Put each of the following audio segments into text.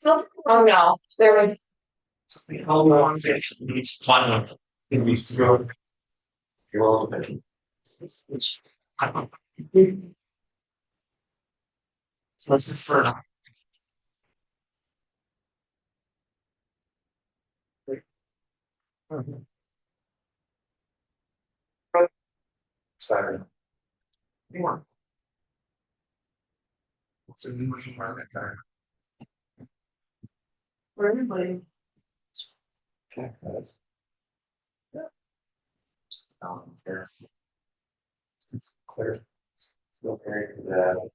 Oh no, there was. How long this needs one in we throw your I don't know. So this is for now. Sorry. More. What's a new environment there? For everybody. Okay. There's it's clear. Still very the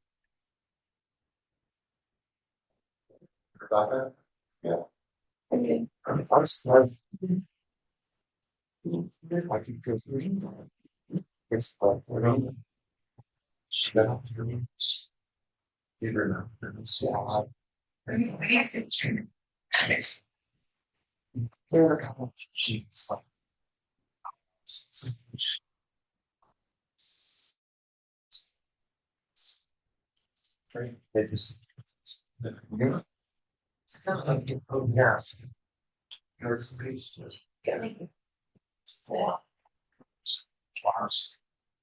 Rebecca. Yeah. I mean, first was I can go through. It's like she got up to me. Give her a salad. And I guess it's true. And it's there are a couple of sheets like they just it's kind of like oh yes. There's space. Flowers.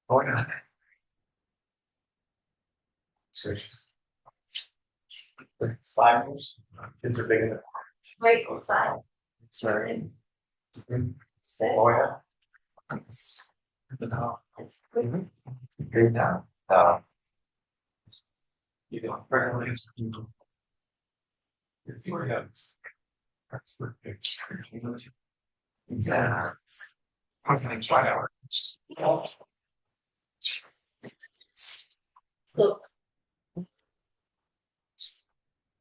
Oh yeah. So flowers. Kids are big enough. Right side. Sorry. Stay. Oh yeah. The top. Good now. You know, apparently it's if you have that's the big yeah. I can try out. So.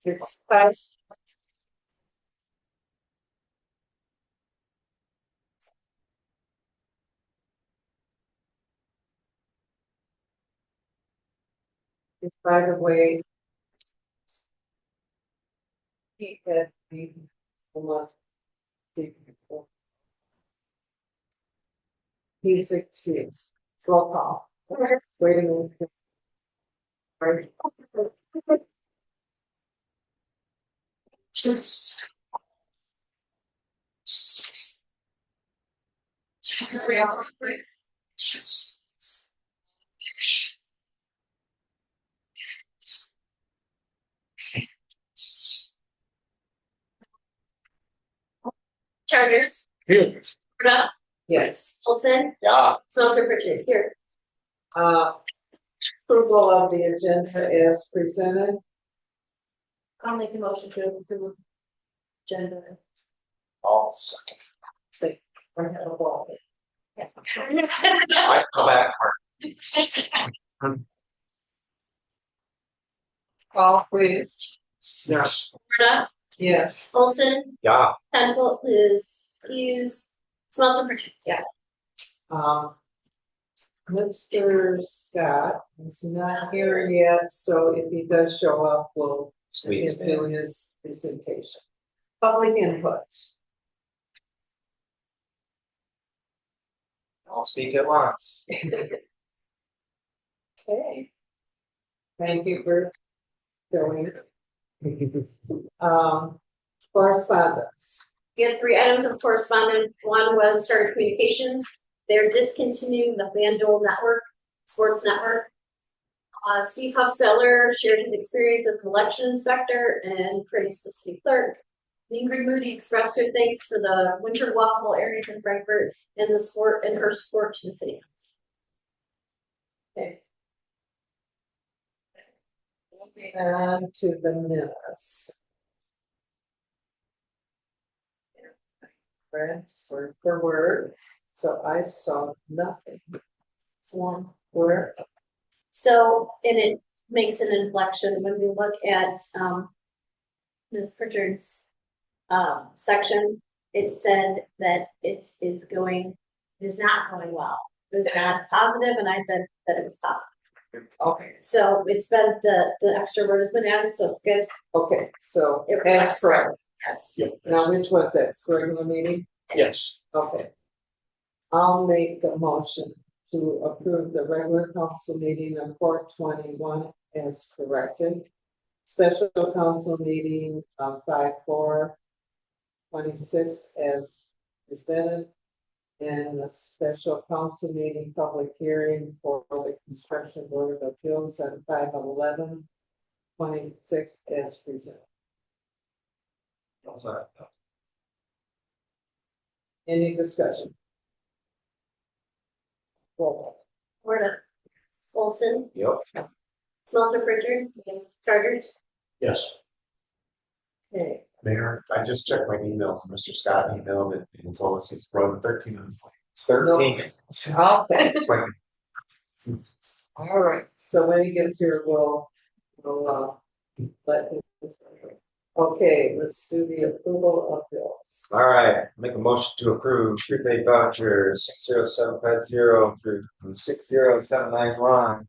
It's fast. It's by the way. He had me a lot. He's excused. Roll call. Wait a minute. Right. Just. Chargers. Yes. Bruda. Yes. Olson. Yeah. Smelter Pritchard here. Approval of the agenda is presented. I'll make a motion to approve agenda. All second. Say, I have a ball. I come back. Call please. Yes. Bruda. Yes. Olson. Yeah. Penfold is excused. Smelter Pritchard. Yeah. Mr. Scott is not here yet, so if he does show up, we'll Sweet. do his presentation. Public input. I'll speak at once. Okay. Thank you for showing. Correspondence. We had 3 items of correspondence. One was Starter Communications. They're discontinuing the FanDuel network, sports network. Steve Huffsteller shared his experience as an election inspector and praised the city clerk. Ingrid Moody expressed her thanks for the winter walkable areas in Frankfurt and the sport and her support to the city. Okay. Moving on to the minutes. Read word for word, so I saw nothing. It's one word. So, and it makes an inflection when we look at Ms. Pritchard's section. It said that it is not going well. It was not positive, and I said that it was positive. Okay. So it's been the extra word has been added, so it's good. Okay, so that's correct. Yes. Now, which was that regular meeting? Yes. Okay. I'll make the motion to approve the regular council meeting of 4/21 as corrected. special council meeting of 5/4/26 as presented. And the special council meeting public hearing for the construction board of appeals at 5/11/26 as presented. Any discussion? Roll call. Florida. Olson, Yep. Smelter Pritchard. Yes. Charters. Yes. Okay, Mayor, I just checked my emails. Mr. Scott emailed it and told us he's running 13 minutes late. 13. okay, It's like, all right, so when he gets here, we'll let him. Okay, let's do the approval of bills. All right, make a motion to approve prepaid vouchers 60750 through 60791.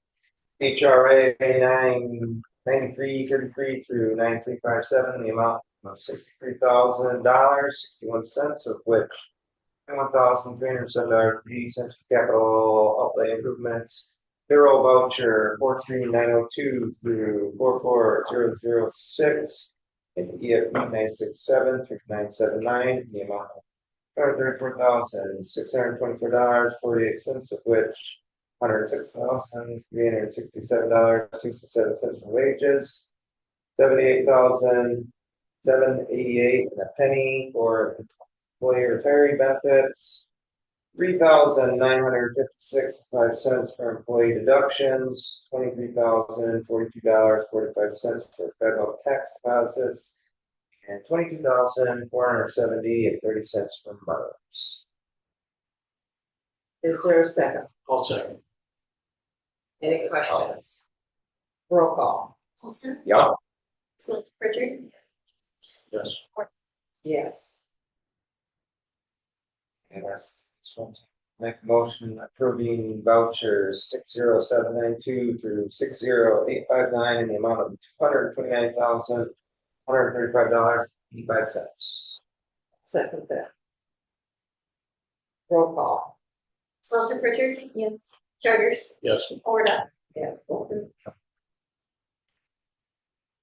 HRA 99333 through 9357, the amount of $63,000.61, of which $1,307.80 for capital outlay improvements. Payroll voucher 43902 through 44006. And EFP 967 through 979, the amount of $134,624.48, of which $106,367.67 for wages, $78,788 and a penny for employee retiree benefits, $3,956.05 for employee deductions, $23,042.45 for federal tax deposits, and $22,470.30 for MERS. Is there a second? I'll second. Any questions? Roll call. Olson, Yeah. Smelter Pritchard. Yes. Yes. And that's this one. Make a motion approving vouchers 60792 through 60859 in the amount of $229,135.85. Second that. Roll call. Smelter Pritchard. Yes. Charters. Yes. Florida. Yes.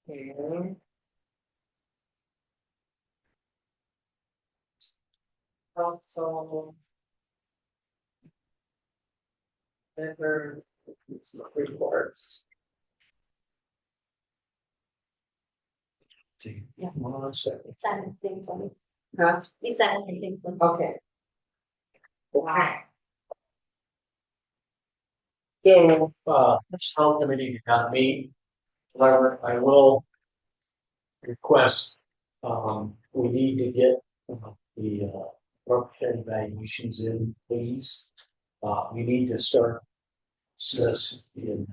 And also member reports. Yeah. 1 second. Exciting things on me. Huh? Exciting things. Okay. Wow. So, this health committee did not meet. However, I will request, we need to get the workplace evaluations in, please. We need to start this in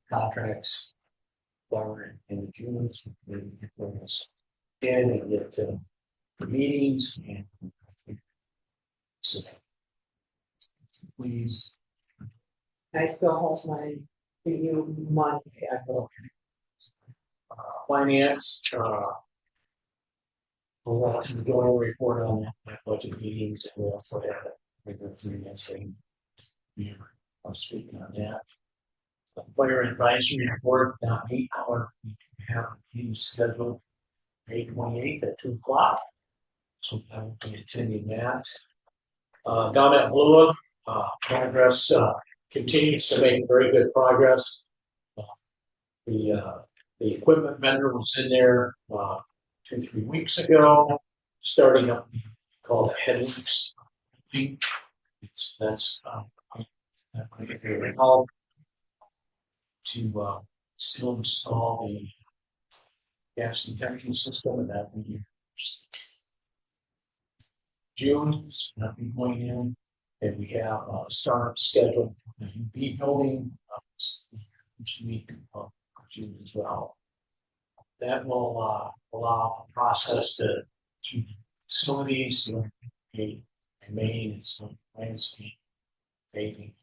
contracts forward in June, so we can get those in and get the meetings and so please. I still have my review Monday. I will. Finance, we'll want to go and report on that budget meetings, and we also have regular financing. I'm speaking on that. The Fire advisory report, now 8 hour, we have a meeting scheduled May 28th at 2:00. So I will be attending that. Down at Blue, progress continues to make very good progress. The equipment vendor was in there 2-3 weeks ago, starting up called headlights. That's help to still install the gas detection system, and that we June's nothing going in, and we have a startup scheduled for the UB building this week of June as well. That will allow the process to facilities, a main and some landscape paving.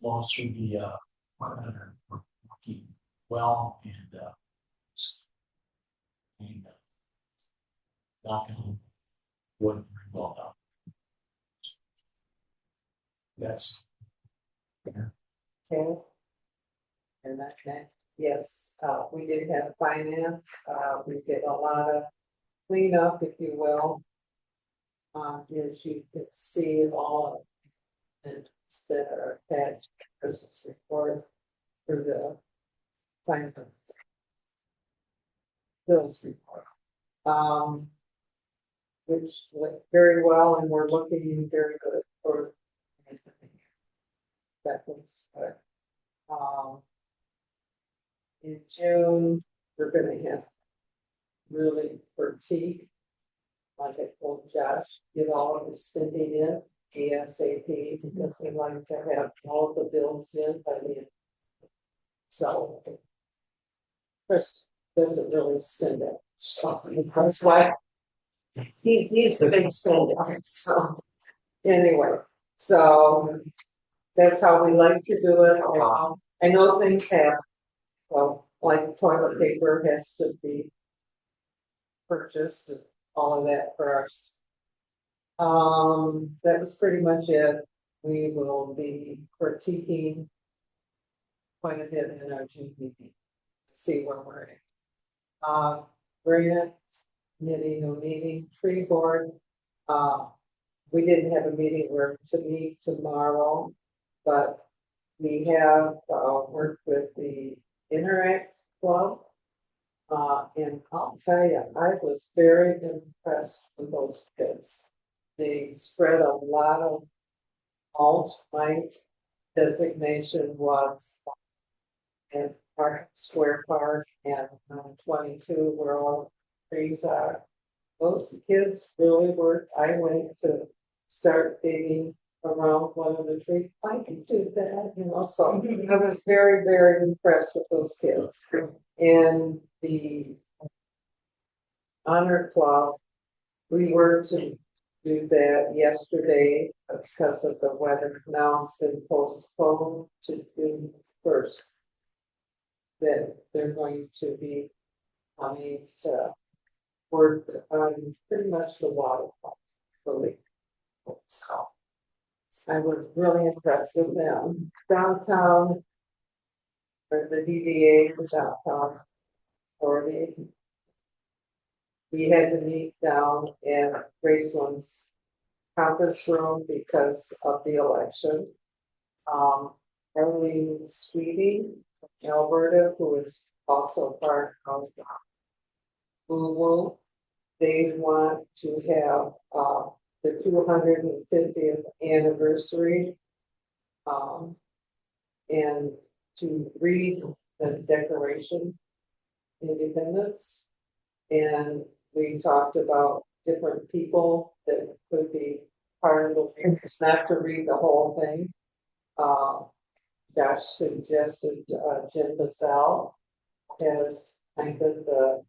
Flows through the well and knock on wood well up. Yes. Okay. And that next, yes, we did have finance, we did a lot of cleanup, if you will. As you can see, all of it that are attached to this report for the finance. Bills report. Which went very well, and we're looking very good for. That was good. In June, we're gonna have really critique. Like I told Josh, get all of the spending in ASAP, because we like to have all of the bills in by the end. So. Chris doesn't really spend it, so that's why. He's the big spender, so. Anyway, so that's how we like to do it. I know things have, well, like toilet paper has to be purchased and all of that for us. That was pretty much it. We will be critiquing quite a bit in our June meeting to see where we're at. Grant, committee, no meeting, tree board. We didn't have a meeting where to meet tomorrow, but we have worked with the Interact Club. And I'll tell you, I was very impressed with those kids. They spread a lot of mulch. My designation was in Park Square Park and 22 where all trees are. Those kids really worked. I went to start digging around one of the trees. I could do that, so I was very, very impressed with those kids. And the Honor Club, we were to do that yesterday because of the weather. Now it's been postponed to June 1st. That they're going to be coming to work on pretty much the waterfront, really. So I was really impressed with them. Downtown, or the DDA for downtown authority. We had to meet down in Graceland's conference room because of the election. Arlene Sweetie from Alberta, who is also part of Woo Woo, they want to have the 250th anniversary and to read the Declaration of Independence. And we talked about different people that could be part of the, it's not to read the whole thing. Josh suggested Jim Bazell as kind of the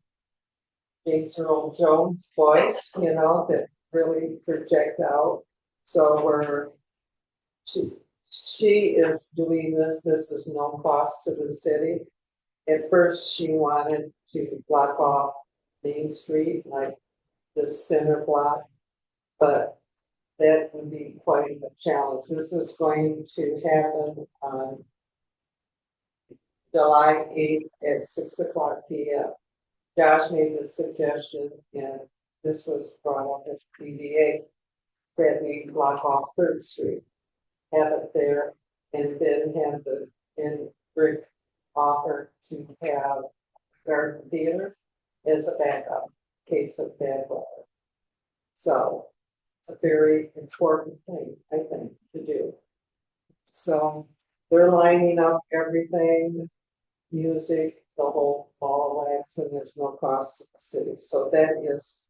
James Earl Jones voice, that really project out. So she is doing this. This is no cost to the city. At first, she wanted to block off Main Street, like the center block, but that would be quite a challenge. This is going to happen on July 8th at 6:00 p.m. Josh made the suggestion, and this was brought up at PDA, that we block off 3rd Street, have it there, and then have Rick offer to have garden theater as a backup in case of bad weather. So it's a very important thing, I think, to do. So they're lining up everything, music, the whole ball of wax, and there's no cost to the city. So that is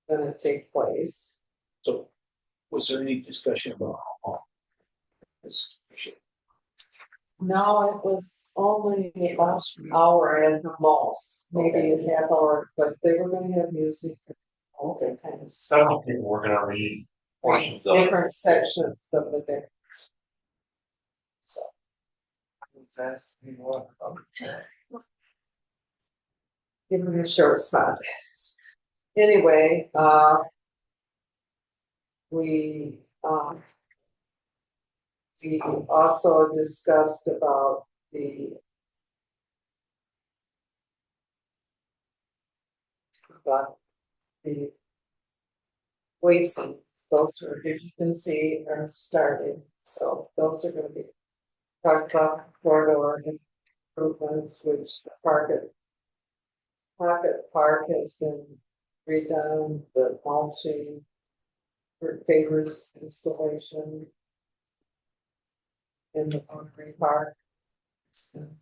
going to take place. So, was there any discussion about this? No, it was only about an hour at the most, maybe a half hour, but they were going to have music. Okay, kind of Several people were gonna read portions of it. different sections of the day. So. Give them a short spot. Anyway, we We also discussed about about the wasting, those are, as you can see, are started, so those are gonna be talked about corridor improvements, which the Pocket Park has been redone, the mulching for pavers installation in the Hungry Park. And,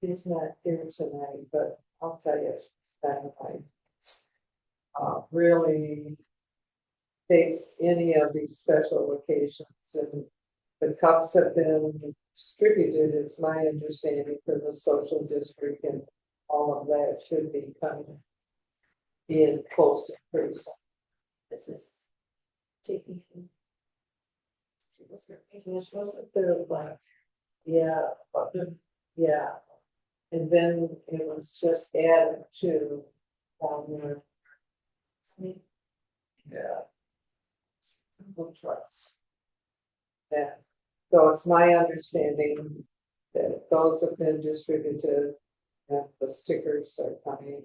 he's not here tonight, but I'll tell you, it's been like, really takes any of these special occasions, and the cups have been distributed, it's my understanding, for the social district, and all of that should be coming in close to pretty soon. This is taking. Was it the like, yeah, yeah. And then it was just added to, yeah. Trust. Yeah, so it's my understanding that those have been distributed and the stickers are coming.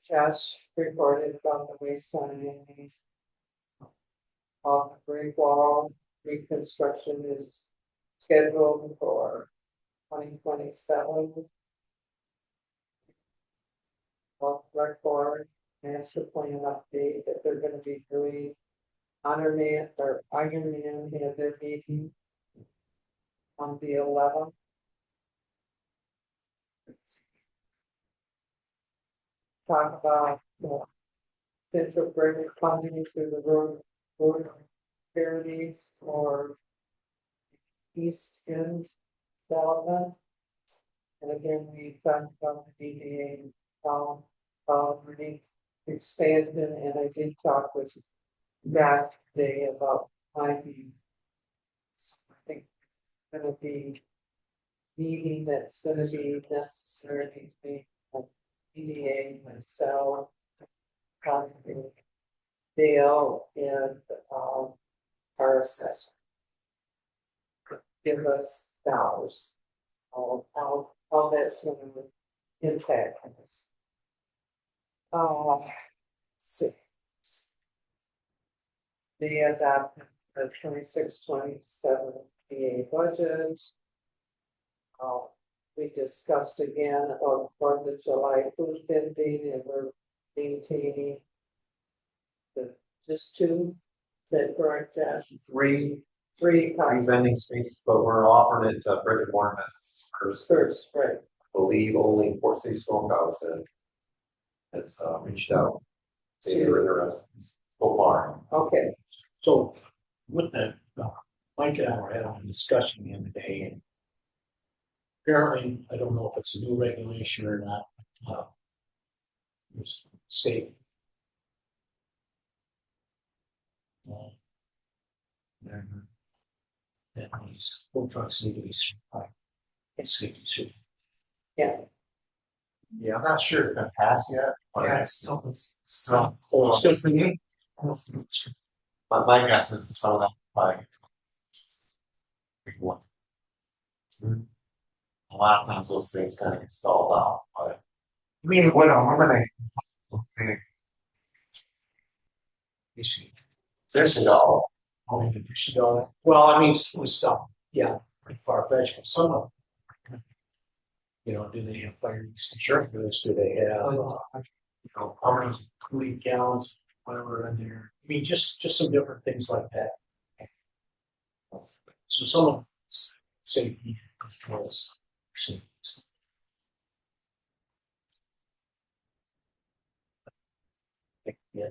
Josh reported about the wayside. On the brick wall, reconstruction is scheduled for 2027. Record master plan update that they're gonna be doing. Iron Man had their meeting on the 11th. Talk about potential grant funding through the road charities or East End development. And again, we talked about the DDA, really expansion, and I did talk with Matt today about maybe, I think, gonna be meeting that's gonna be necessary to be a DDA, myself, Dale, and, our assessor. Give us dollars, all that's gonna impact us. See. They adopt the 26-27 PA budget. We discussed again about the July food vending, and we're maintaining just two, is that correct, Josh? Three Three vending spaces, but we're offering it to brick and mortar businesses first, right? I believe only Port City Smokehouse has reached out. Say they're interested so far. Okay, So with that, Mike and I were having a discussion the other day, and apparently, I don't know if it's a new regulation or not. There's state. That these food trucks need to be certified. It's safety suit. yeah, Yeah, I'm not sure if it's been passed yet, but it's still, Oh, it's just the name? but my guess is some of that, like. What? A lot of times those things kind of get stalled out, but. I mean, what, eliminate. You see, There's it all. how many you should go. Well, I mean, it was some, yeah, pretty far fetched, but some of them. You know, do they have fire extinguishers? Do they have, how many gallons, whatever in there? I mean, just some different things like that. So some of safety controls. Yeah.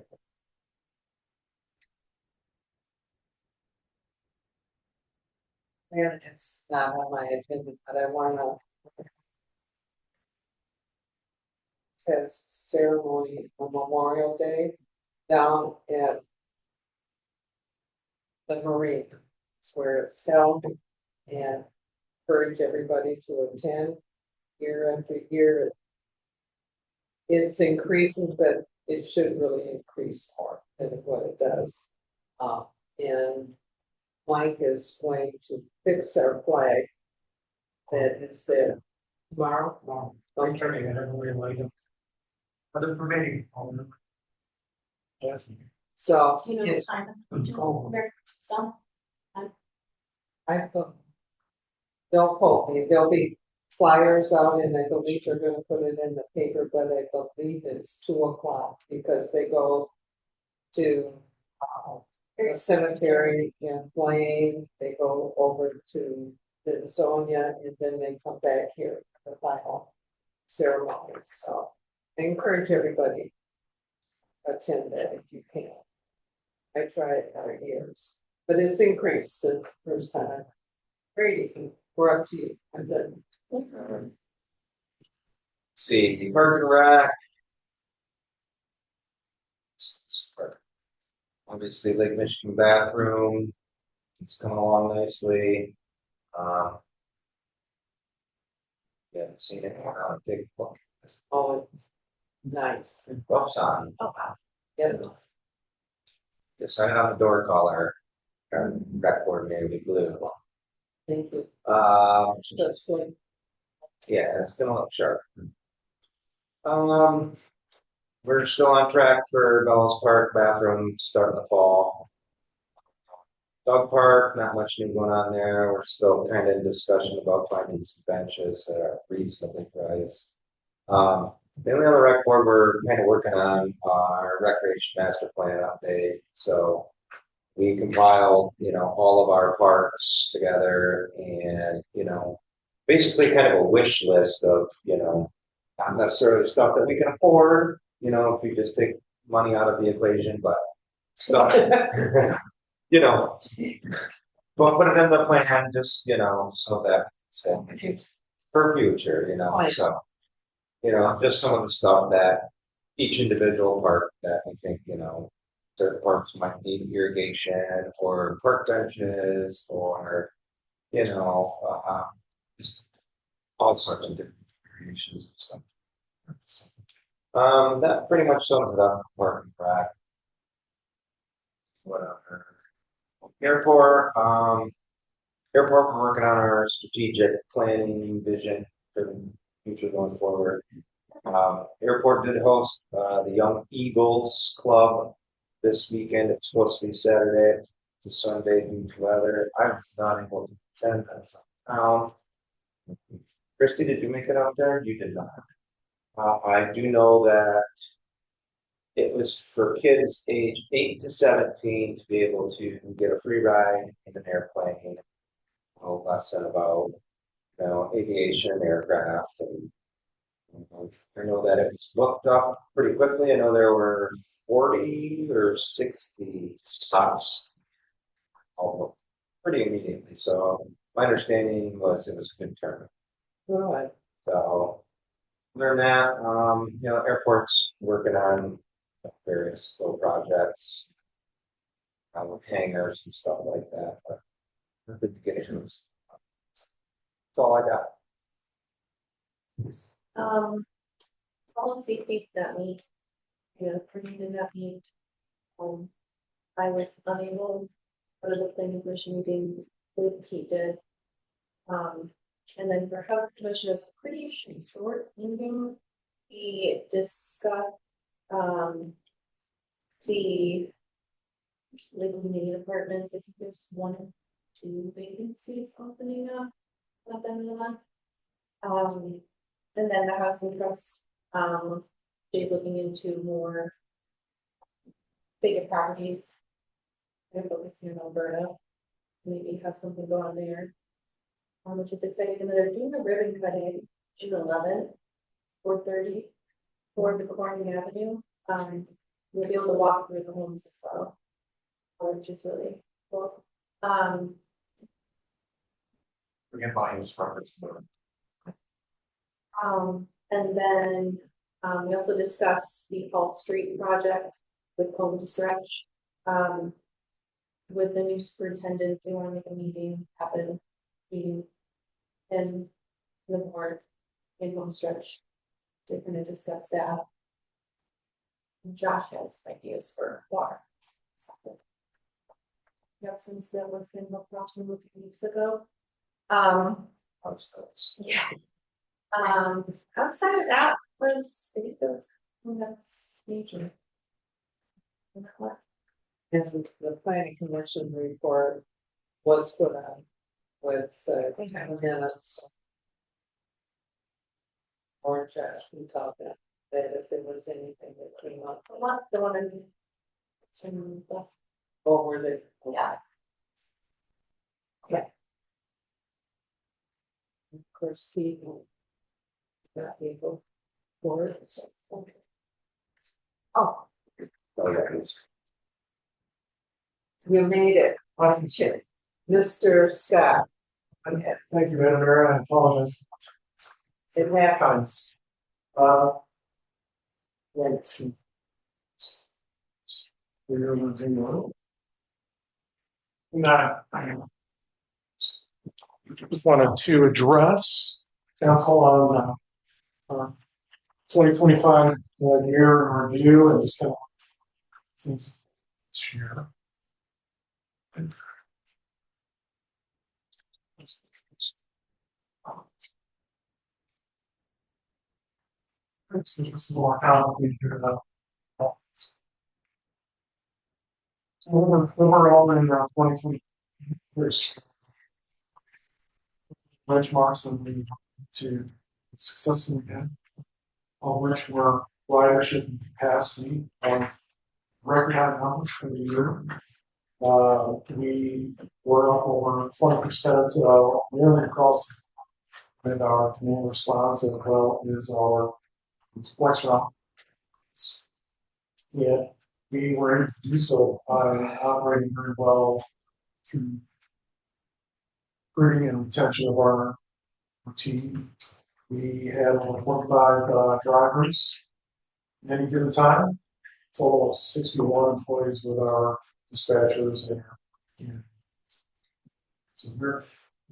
and it's not on my agenda, but I wanna. Says ceremony on Memorial Day down at the marina, where it's held, and encourage everybody to attend year after year. It's increasing, but it should really increase more than what it does. And Mike is going to fix our flag that is there tomorrow. I'm turning it every way to. Other permitting. Yes. So, Do you know the it's, time? Oh. So, I thought, don't quote me, there'll be flyers out and I believe they're gonna put it in the paper, but I believe it's 2 o'clock because they go to the cemetery in Blaine, they go over to the Zonia, and then they come back here for the final ceremony, so I encourage everybody to attend that if you can. I tried for years, but it's increased since the first time. Brady, we're up to you, I'm done. See, Park and Rec. Obviously, Lake Michigan bathroom, it's coming along nicely. Yeah, seen it, I'll take a look. Oh, it's nice, Ropes on, oh wow. yeah, just sign on the door collar. Got coordinated with blue. thank you, Just, that's like, yeah, it's gonna look sharp. We're still on track for Bellows Park bathroom starting the fall. Dog park, not much new going on there. We're still kind of in discussion about finding some benches that are reasonably priced. The only other rec board we're kind of working on our recreation master plan update. So we compiled, all of our parks together and, basically kind of a wish list of, not necessarily stuff that we can afford, if we just take money out of the equation, but stuff, but put it in the plan, just, so that, so for future, so, just some of the stuff that each individual park that we think, certain parks might need irrigation or park benches or, just all sorts of different variations of stuff. That pretty much sums it up. Park and Rec. Whatever. Airport, we're working on our strategic planning vision for the future going forward. Airport did host the Young Eagles Club this weekend. It's supposed to be Saturday to Sunday due to weather. I was not able to attend. Christy, did you make it out there? You did not. I do know that it was for kids age 8 to 17 to be able to get a free ride in an airplane, a lesson about, aviation, aircraft, and I know that it was booked up pretty quickly. I know there were 40 or 60 spots, all pretty immediately. So my understanding was it was a good turn. all right, So other than that, airport's working on various little projects, with hangars and stuff like that, but nothing to get into. That's all I got. Policy week that week, printed that week. I was unable to go to the planning commission meeting with Pete did. And then for health commission is pretty short meeting. We discussed, the legal committee departments, I think there's 1 or 2 vacancies opening up at the end of the month. And then the housing trust, is looking into more bigger properties. They're focusing in Alberta, maybe have something going on there. Which is exciting, and they're doing a ribbon cutting June 11th, 4:30, for the Corning Avenue. We'll be able to walk through the homes as well, which is really cool. We can buy his reference. And then, we also discussed the Hall Street project with Home Stretch. With the new superintendent, they want to make a meeting happen, and the board in Home Stretch to kind of discuss that. Josh has ideas for water. Yep, since that was in the option a few weeks ago. Yeah. Outside of that was, I think that's major. And the planning commission report was put on with, minutes. Or Josh, we talked about that if there was anything that came up, The one in. Some, over the. yeah. Of course, people. Got people. For it, so. Oh, Oh, yeah, it's- you made it, why don't you? Mr. Scott. Okay, Thank you, Madam Mayor, I apologize. it happens. Let's see. Not, just wanted to address council on, 2025 year in review and just kind of things share. This is more complicated. So overall in 2020, there's benchmarks that we need to successfully hit, all which were ridership and capacity of record high numbers for the year. We were up over 20% nearly across with our command response as well as our flex route. Yet we were able to do so by operating very well through recruiting and retention of our team. We had over 45 drivers at any given time, total of 61 employees with our dispatchers and so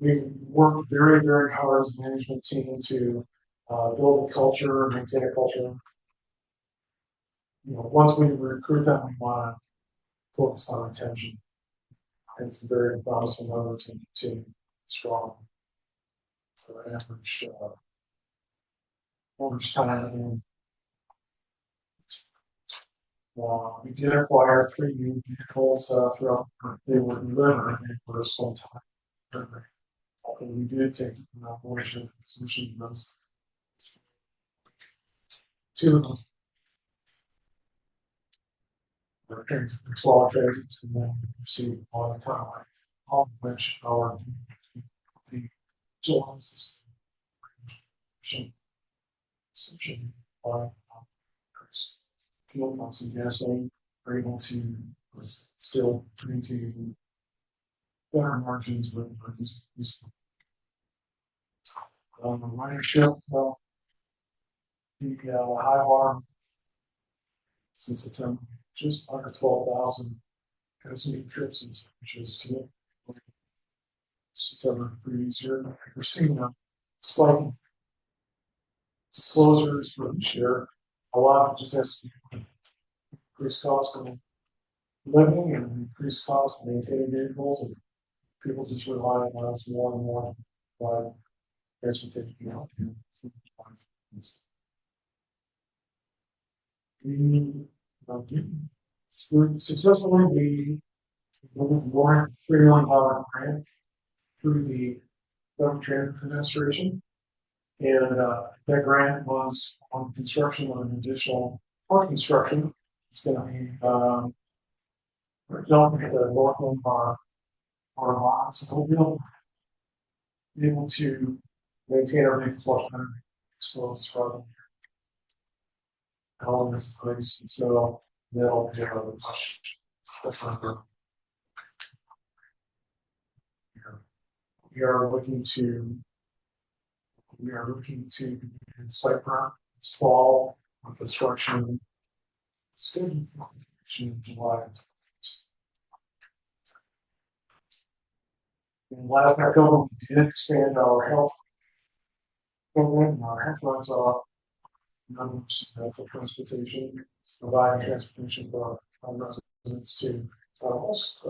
we worked very, very hard as a management team to build a culture, maintain a culture. Once we recruit them, we want to focus on retention. And it's a very promising number to continue strong for average time. And we did acquire 3 new vehicles throughout. They were delivered for some time. And we did take an operation position those 2 of them. 12 transits and then receive on the conway, all of which are the July's essentially by fuel pumps and gasoline are able to still maintain better margins with these. Ridership, well, the high water since September, just under 12,000 passenger trips, which is September previous year. We're seeing a spike in disclosures for this year. A lot of it just has to do with increased cost of living and increased cost of maintaining vehicles, and people just rely on us more and more by transportation. We successfully more than $3 million grant through the Government Transit Administration, and that grant was on construction of an additional parking structure. It's going to be developing at the north end of our lots. So we'll be able to maintain our vehicles much better exposed from elements in place, and so that'll be a much different. We are looking to begin site prep this fall on construction scheduled for in July. In last October, we did expand our health program. Our health runs off numbers for transportation, providing transportation for our residents to, almost,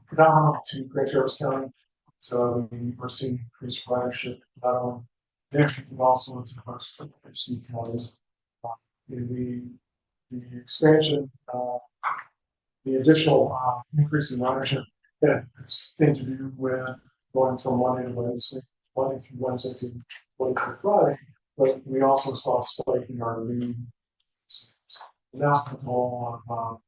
predominant to Great Traverse County. So we're seeing increased ridership, not only there, but also into the most Steve counties. The expansion, the additional increase in ridership, it's thing to do with going from Monday to Wednesday, Monday through Wednesday to Monday through Friday. But we also saw a spike in our lead. And that's the goal of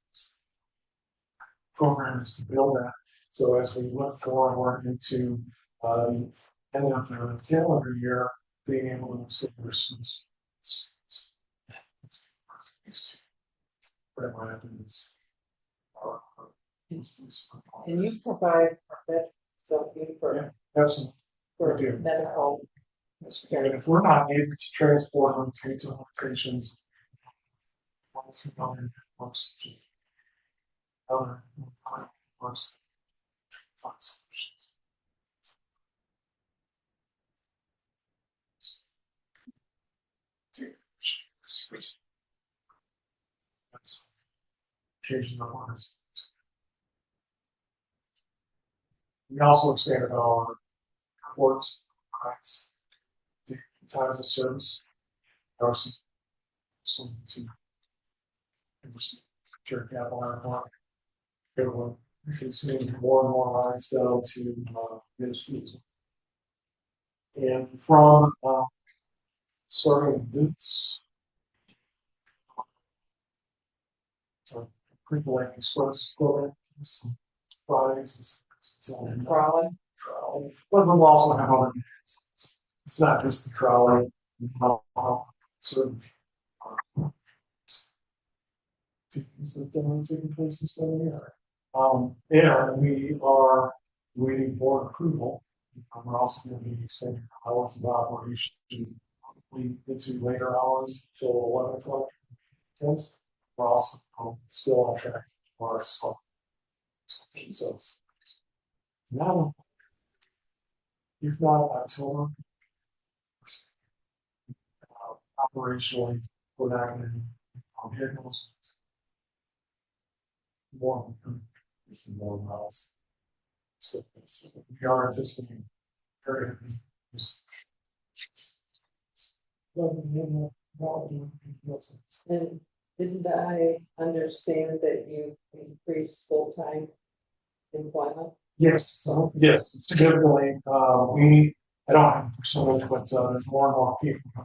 programs to build that. So as we look forward into the end of the calendar year, being able to extend whatever happens. And you provide that, so you for, Absolutely. for We do. medical, And if we're not able to transport them to limitations, other works, just other works, find solutions. That's changing the orders. We also expanded our reports, rights, the times of service, our some to secure capital airport. Everyone, we can see more and more lines go to ministries. And from starting this pre-collect express program, some Fridays, and trolley. but we'll also have other. It's not just the trolley. Sort of things that are taking place this time of year. And we are waiting board approval. We're also going to be extending hours of operation into later hours until 11 o'clock. Yes, we're also still on track for our summer. So now, if not October, operationally, we're not going to vehicles. More miles. So we are anticipating very And didn't I understand that you increased full-time employment? yes, significantly. I don't have a percentage, but there's more and more people who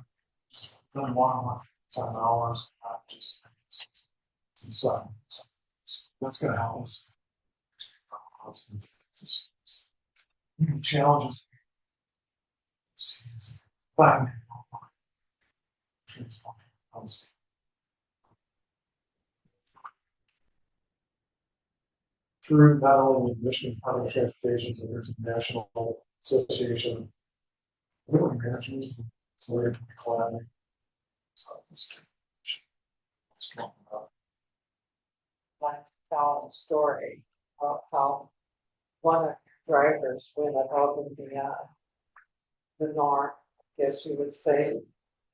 just really want to work 10 hours, not just so that's going to help us. Challenges. Finding through not only the Michigan Department of Transportation, so there's a national association of managers, so we're collaborating. So Like to tell a story about how one of your drivers went above and beyond the norm, I guess you would say,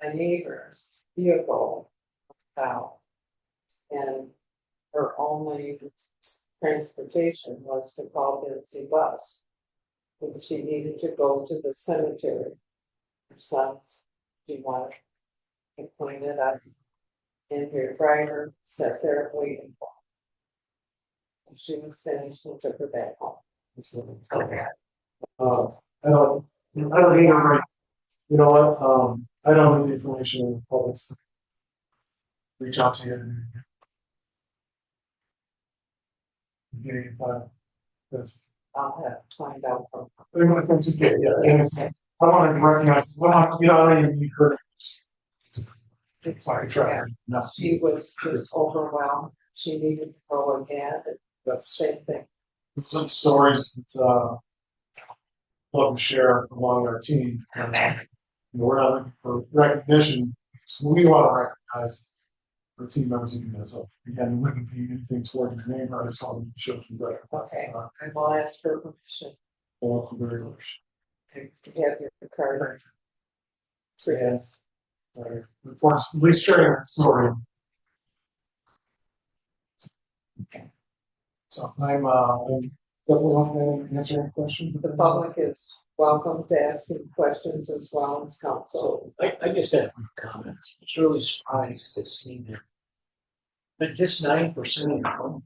a neighbor's vehicle out. And her only transportation was to call Betsy Bus. Because she needed to go to the cemetery. Her son's, she wanted to clean it up. And her driver sat there waiting for her. And she was finished and took her back home. that's what I don't need right. You know what? I don't need the information in the public. So reach out to you. Getting that's I'll have to find out from her. they're going to come to get yeah. And it's, I want to recognize. Well, you know, I need her. Fire truck. No, She was just overwhelmed. She needed to go again. that's Same thing. some stories that love to share among our team. And we're not looking for recognition, so we want to recognize the team members who do that. So again, it wouldn't be anything toward your name. I just want to show some recognize. Okay, I will ask for permission Thank you very much. to have your card. And For at least sharing the story. So I'm definitely open to answer any questions. The public is welcome to ask him questions as well as council. I just had a comment. I was really surprised to see that. But just 9% of the phone.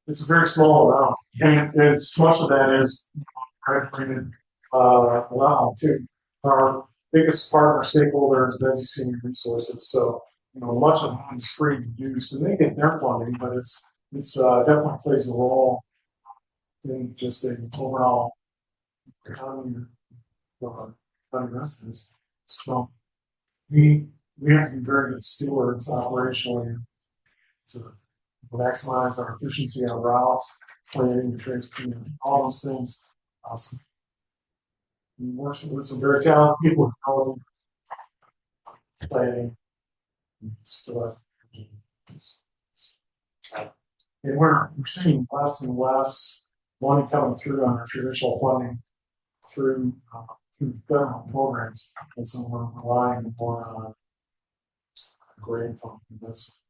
It's a very small amount, and it's much of that is credit allowed too. Our biggest partner stakeholder is Benzie Senior Resources, so much of that is free to use, and they get their funding, but it's definitely plays a role in just the overall economy of residents. So we have to be very good stewards operationally to maximize our efficiency on routes, planning, the transportation, all those things. Awesome. We work with some very talented people who know planning stuff. And we're seeing less and less money coming through on our traditional funding through government programs, and so we're relying more on grant funding. That's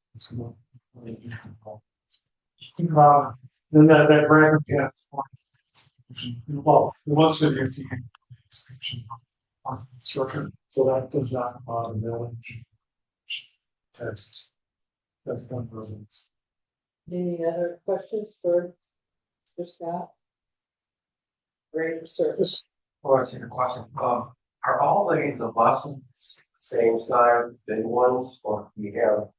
really difficult. Think about it. Then that grant we have, well, it was for the FTA expansion on construction, so that does not involve village taxes. That's done residents. Any other questions for Mr. Scott? Great service. Well, I think a question, are all the buses same size, big ones, or do we have,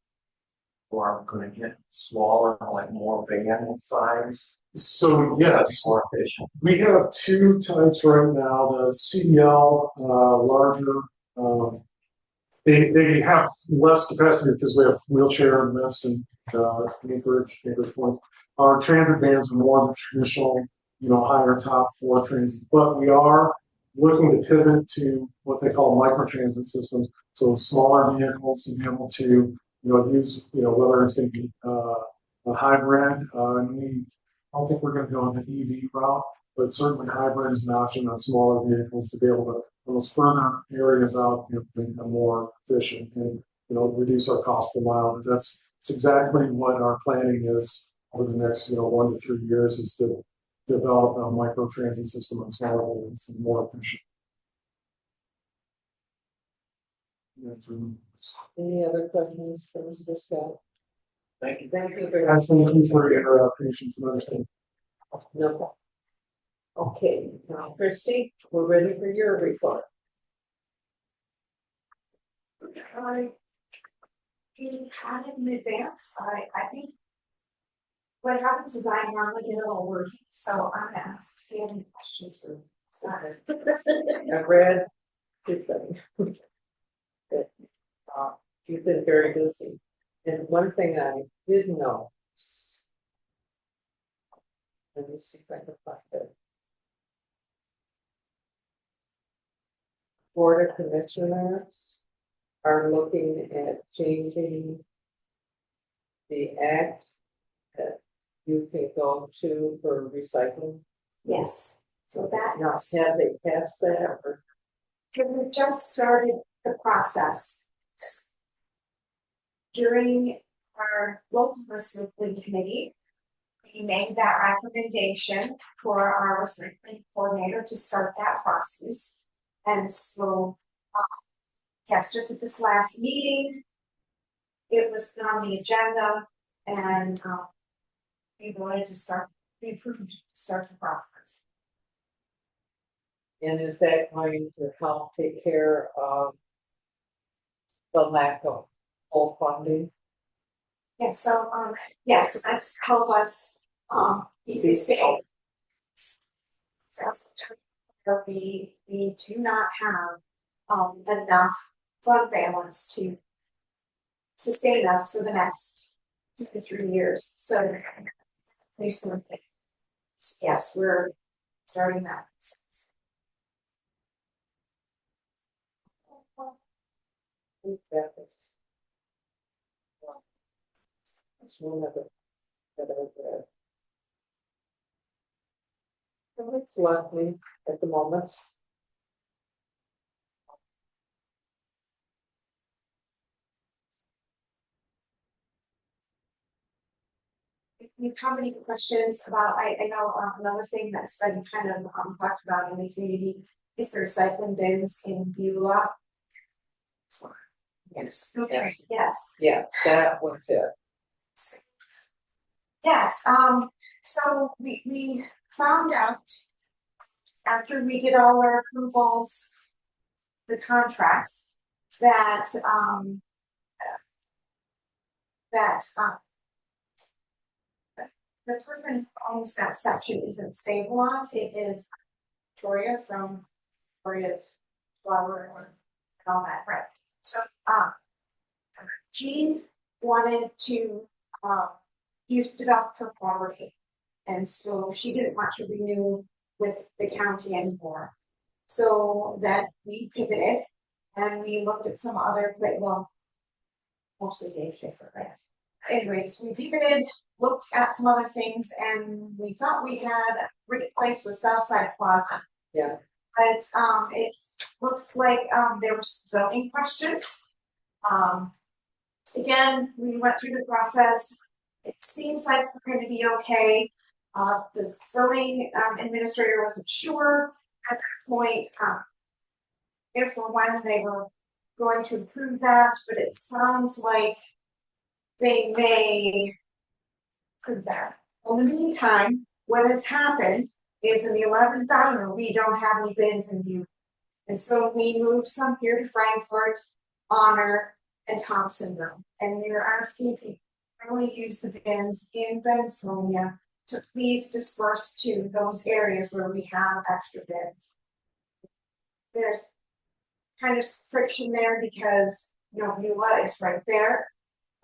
or are we gonna get smaller, like more van size, So yes, more efficient? we have two types right now. The CDL larger. They have less capacity because we have wheelchair lifts and acreage points. Our transit vans are more the traditional, higher top floor transit, but we are looking to pivot to what they call microtransit systems. So smaller vehicles to be able to, use, whether it's going to be a hybrid. I don't think we're going to go the EV route, but certainly hybrid is an option on smaller vehicles to be able to those further areas out, more efficient and reduce our cost per mile. That's exactly what our planning is over the next 1 to 3 years, is to develop a micro transit system on smaller lanes and more efficient. Any other questions for Mr. Scott? Thank you. Thank you very Thank much. you for your patience and understanding. No problem. Okay, now Christie, we're ready for your report. I didn't have it in advance. I think what happens is I normally get a little wordy, so I'm asked if you have any questions for Sarah. I read you've you've been very busy. And one thing I did notice, let me see if I can find it. Board of Commissioners are looking at changing the act that you can go to for recycling. Yes, so that Now, have they passed that or? we just started the process. During our local recycling committee, we made that recommendation for our recycling coordinator to start that process. And so, yes, just at this last meeting, it was on the agenda, and we approved to start the process. And is that going to help take care of the lack of full funding? Yeah, so yes, that's help us be sustained. We do not have enough fund balance to sustain us for the next 2 to 3 years. So recently, yes, we're starting that process. That is. It's one of the that I've read. So it's lovely at the moment. you have any questions about, I know another thing that's been kind of talked about in the community is the recycling bins in Beulah. Yes, okay, Yes. yes. Yeah, that was it. Yes, so we found out after we did all our approvals, the contracts, that, that, the person who owns that section isn't Save-A-Lot, it is Victoria from Victoria's Flower and all that, right? So, Jean wanted to, develop her property. And so she didn't want to renew with the county anymore. So that we pivoted and we looked at some other, well, mostly Dave Schaefer, right? Anyways, we pivoted, looked at some other things, and we thought we had a great place with Southside Plaza. Yeah. But it looks like there were some zoning questions. Again, we went through the process. It seems like we're going to be okay. The zoning administrator wasn't sure at that point if or when they were going to approve that, but it sounds like they may approve that. In the meantime, what has happened is in the 11th hour, we don't have any bins in view. And so we moved some here to Frankfurt, Honor, and Thompsonville. And we're asking people to really use the bins in Bensonia to please disperse to those areas where we have extra bins. There's kind of friction there because, you know, Beulah is right there.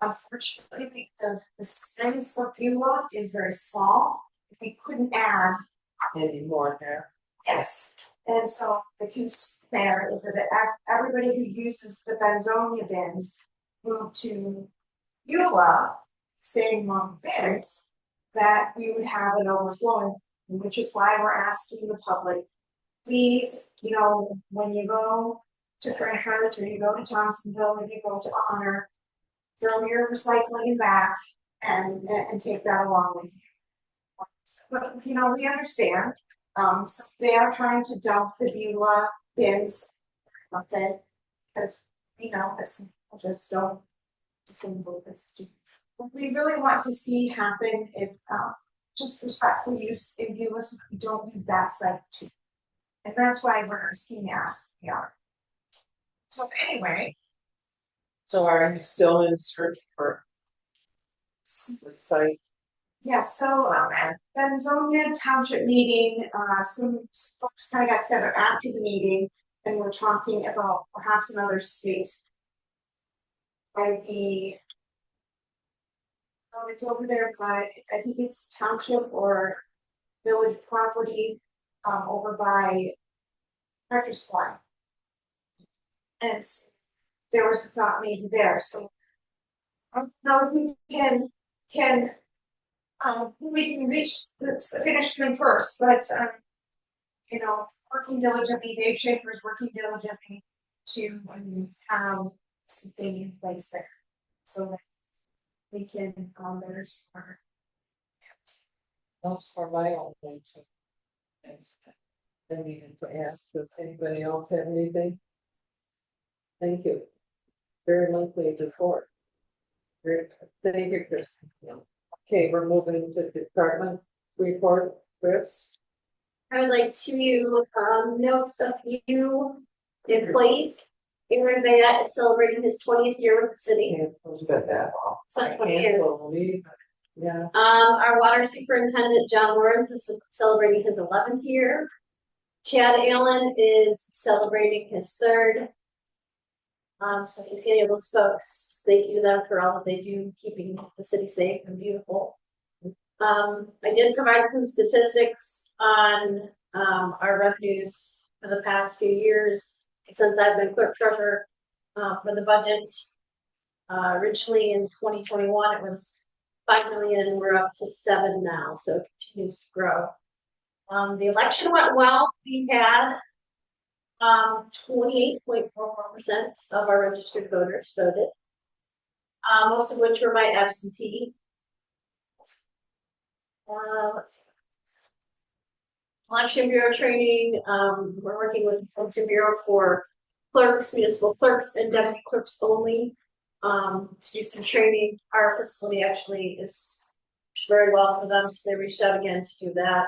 Unfortunately, the size of Beulah is very small. We couldn't add Any more there? yes. And so the concern there is that everybody who uses the Benzonia bins move to Beulah, same bins, that we would have an overflowing, which is why we're asking the public, please, you know, when you go to Frankfurt or you go to Thompsonville or you go to Honor, throw your recycling back and take that along with you. But you know, we understand. So they are trying to dump the Beulah bins, okay? Because you know, this just don't disable this. What we really want to see happen is just respectful use in Beulah, so we don't use that site too. And that's why we're asking yeah. So anyway. So are you still in search for the site? Yeah, so at Benzonia Township meeting, some folks kind of got together after the meeting and we're talking about perhaps another state. It's over there by, I think it's township or village property, over by Tractor Supply. And there was a thought maybe there, so I don't know if we can we can reach the finish line first, but you know, working diligently, Dave Schaefer is working diligently to have something in place there so that we can better start. Those for my own things. I needed to ask, does anybody else have anything? Thank you. Very likely to report. Thank you, Chris. Okay, we're moving into department report, Chris. I would like to note a few employees. Aaron Bayat is celebrating his 20th year with the city. Who's got that? It's not 20 years. Yeah. Our water superintendent, John Lawrence, is celebrating his 11th year. Chad Allen is celebrating his 3rd. So if you see any of those folks, thank you to them for all that they do, keeping the city safe and beautiful. I did provide some statistics on our revenues for the past few years since I've been clerk treasurer for the budget. Originally in 2021, it was 5 million, and we're up to 7 now, so it continues to grow. The election went well. We had 28.44% of our registered voters voted, most of which were by absentee. Let's see. Election Bureau training, we're working with Election Bureau for clerks, municipal clerks and deputy clerks only. To do some training. Our facility actually is very well for them, so they reached out again to do that.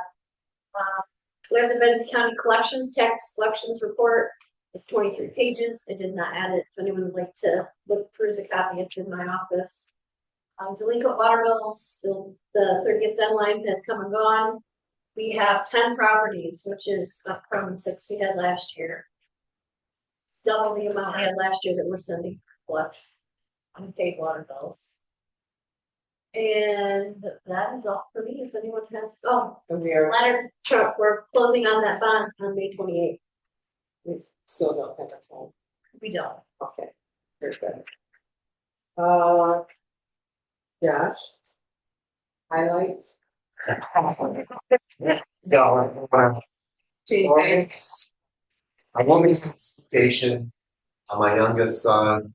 We have the Benson County Collections Tax Collections Report. It's 23 pages. I did not add it. If anyone would like to look peruse a copy, it's in my office. Delinquent water bills, the 30th deadline has come and gone. We have 10 properties, which is up from 6 we had last year. It's double the amount we had last year that we're sending collection unpaid water bills. And that is all for me. If anyone has, And we are, ladder truck, we're closing on that bond on May 28th. we still don't have a time. We don't. Okay, very good. Josh? Highlights? Yeah, Gee, thanks. I want to station. My youngest son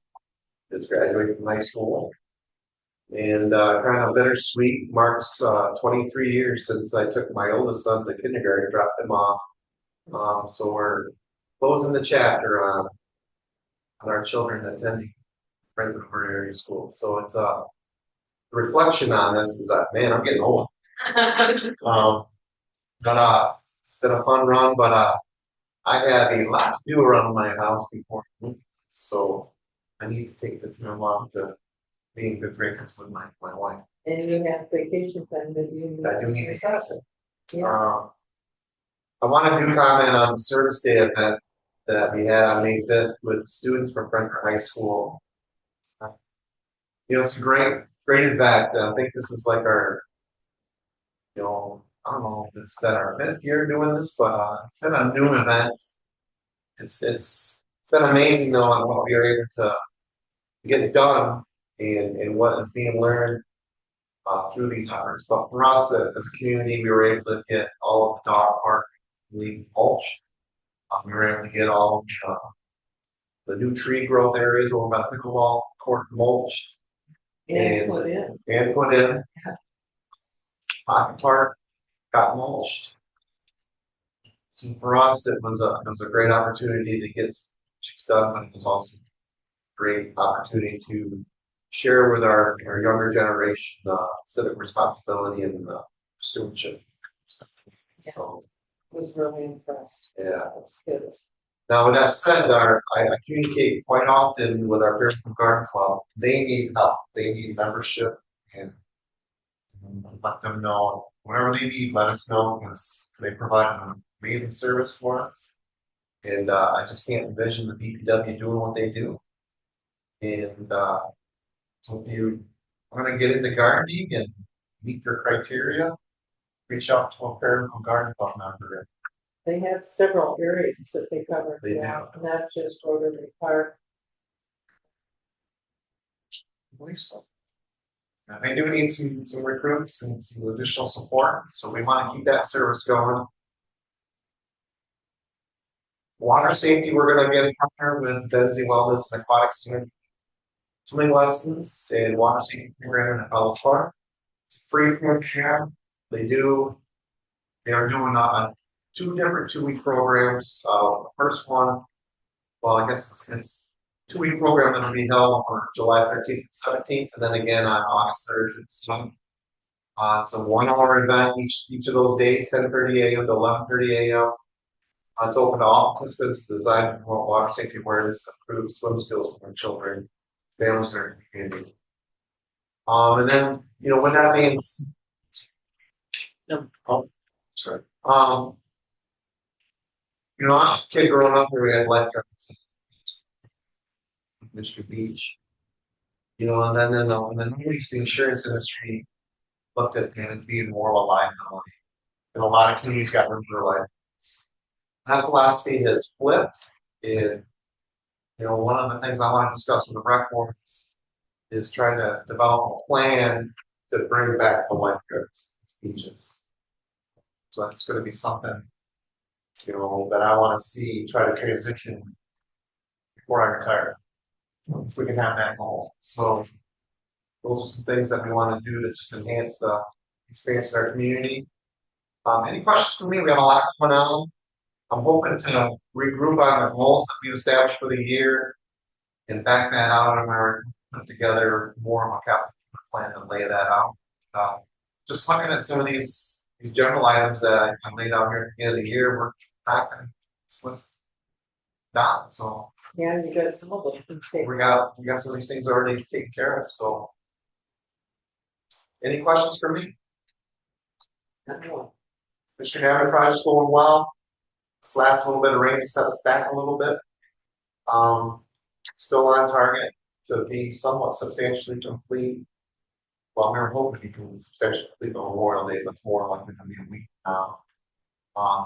is graduating from high school. And kind of bittersweet, marks 23 years since I took my oldest son to kindergarten, dropped him off. So we're closing the chapter on our children attending Franklin area schools. So it's a reflection on this is that, man, I'm getting old. But it's been a fun run, but I have a lot to do around my house before, so I need to take the time off to be in good graces with my wife. And you have vacation time that you. I do need to assess it. Yeah, I want to do comment on the service day event that we had on May 5th with students from Frankfurt High School. It's a great event. I think this is like our, I don't know if it's been our 5th year doing this, but it's been a new event. It's been amazing though on what we are able to get done and what is being learned through these efforts. But for us as a community, we were able to get all of the dog park mulch. We were able to get all of the new tree growth areas over by the pickleball court mulched and put in. and put in. Pocket Park got mulched. So for us, it was a great opportunity to get stuff, but it was also a great opportunity to share with our younger generation civic responsibility and stewardship. So Was really impressed. yeah. That's good. Now, with that said, I communicate quite often with our Pearson Garden Club. They need help. They need membership, and let them know whatever they need. Let us know because they provide an amazing service for us. And I just can't envision the DPW doing what they do. And so if you want to get into gardening and meet your criteria, reach out to a Pearson Garden Club member. They have several areas that they cover. They do. Not just Rotary Park. I believe so. They do need some recruits and some additional support, so we want to keep that service going. Water safety, we're going to get a partner with Benzie Wellness and Aquatic swimming lessons and water safety program at Bellows Park. It's free from share. They are doing 2 different 2-week programs. First one, well, I guess it's 2-week program that will be held on July 13th and 17th, and then again on August 3rd to the 7th. It's a 1-hour event each of those days, 10:30 a.m. to 11:30 a.m. It's open to all participants, designed to promote water safety awareness, improve swim skills for children, families, and community. And then, with that being sorry. I was a kid growing up where we had lifeguards. Mr. Beach. And then the insurance industry looked at it as being more of a liability. And a lot of communities got rid of their liabilities. That philosophy has flipped. One of the things I want to discuss with the rec board is trying to develop a plan to bring back the lifeguards beaches. So that's going to be something, that I want to see try to transition before I retire. If we can have that goal. So those are some things that we want to do to just enhance the experience in our community. Any questions for me? We have a lot going on. I'm hoping to regroup on the goals that we've established for the year and back that out and we're put together more of a capital plan and lay that out. Just looking at some of these general items that I laid out here at the end of the year, we're not going to list down. So Yeah, you got some of them. we got some of these things already taken care of. So any questions for me? Mr. Hammond, project's going well. This last little bit of rain set us back a little bit. Still on target to be somewhat substantially complete. Well, we were hoping to be substantially complete on Memorial Day, but more likely to be a week now.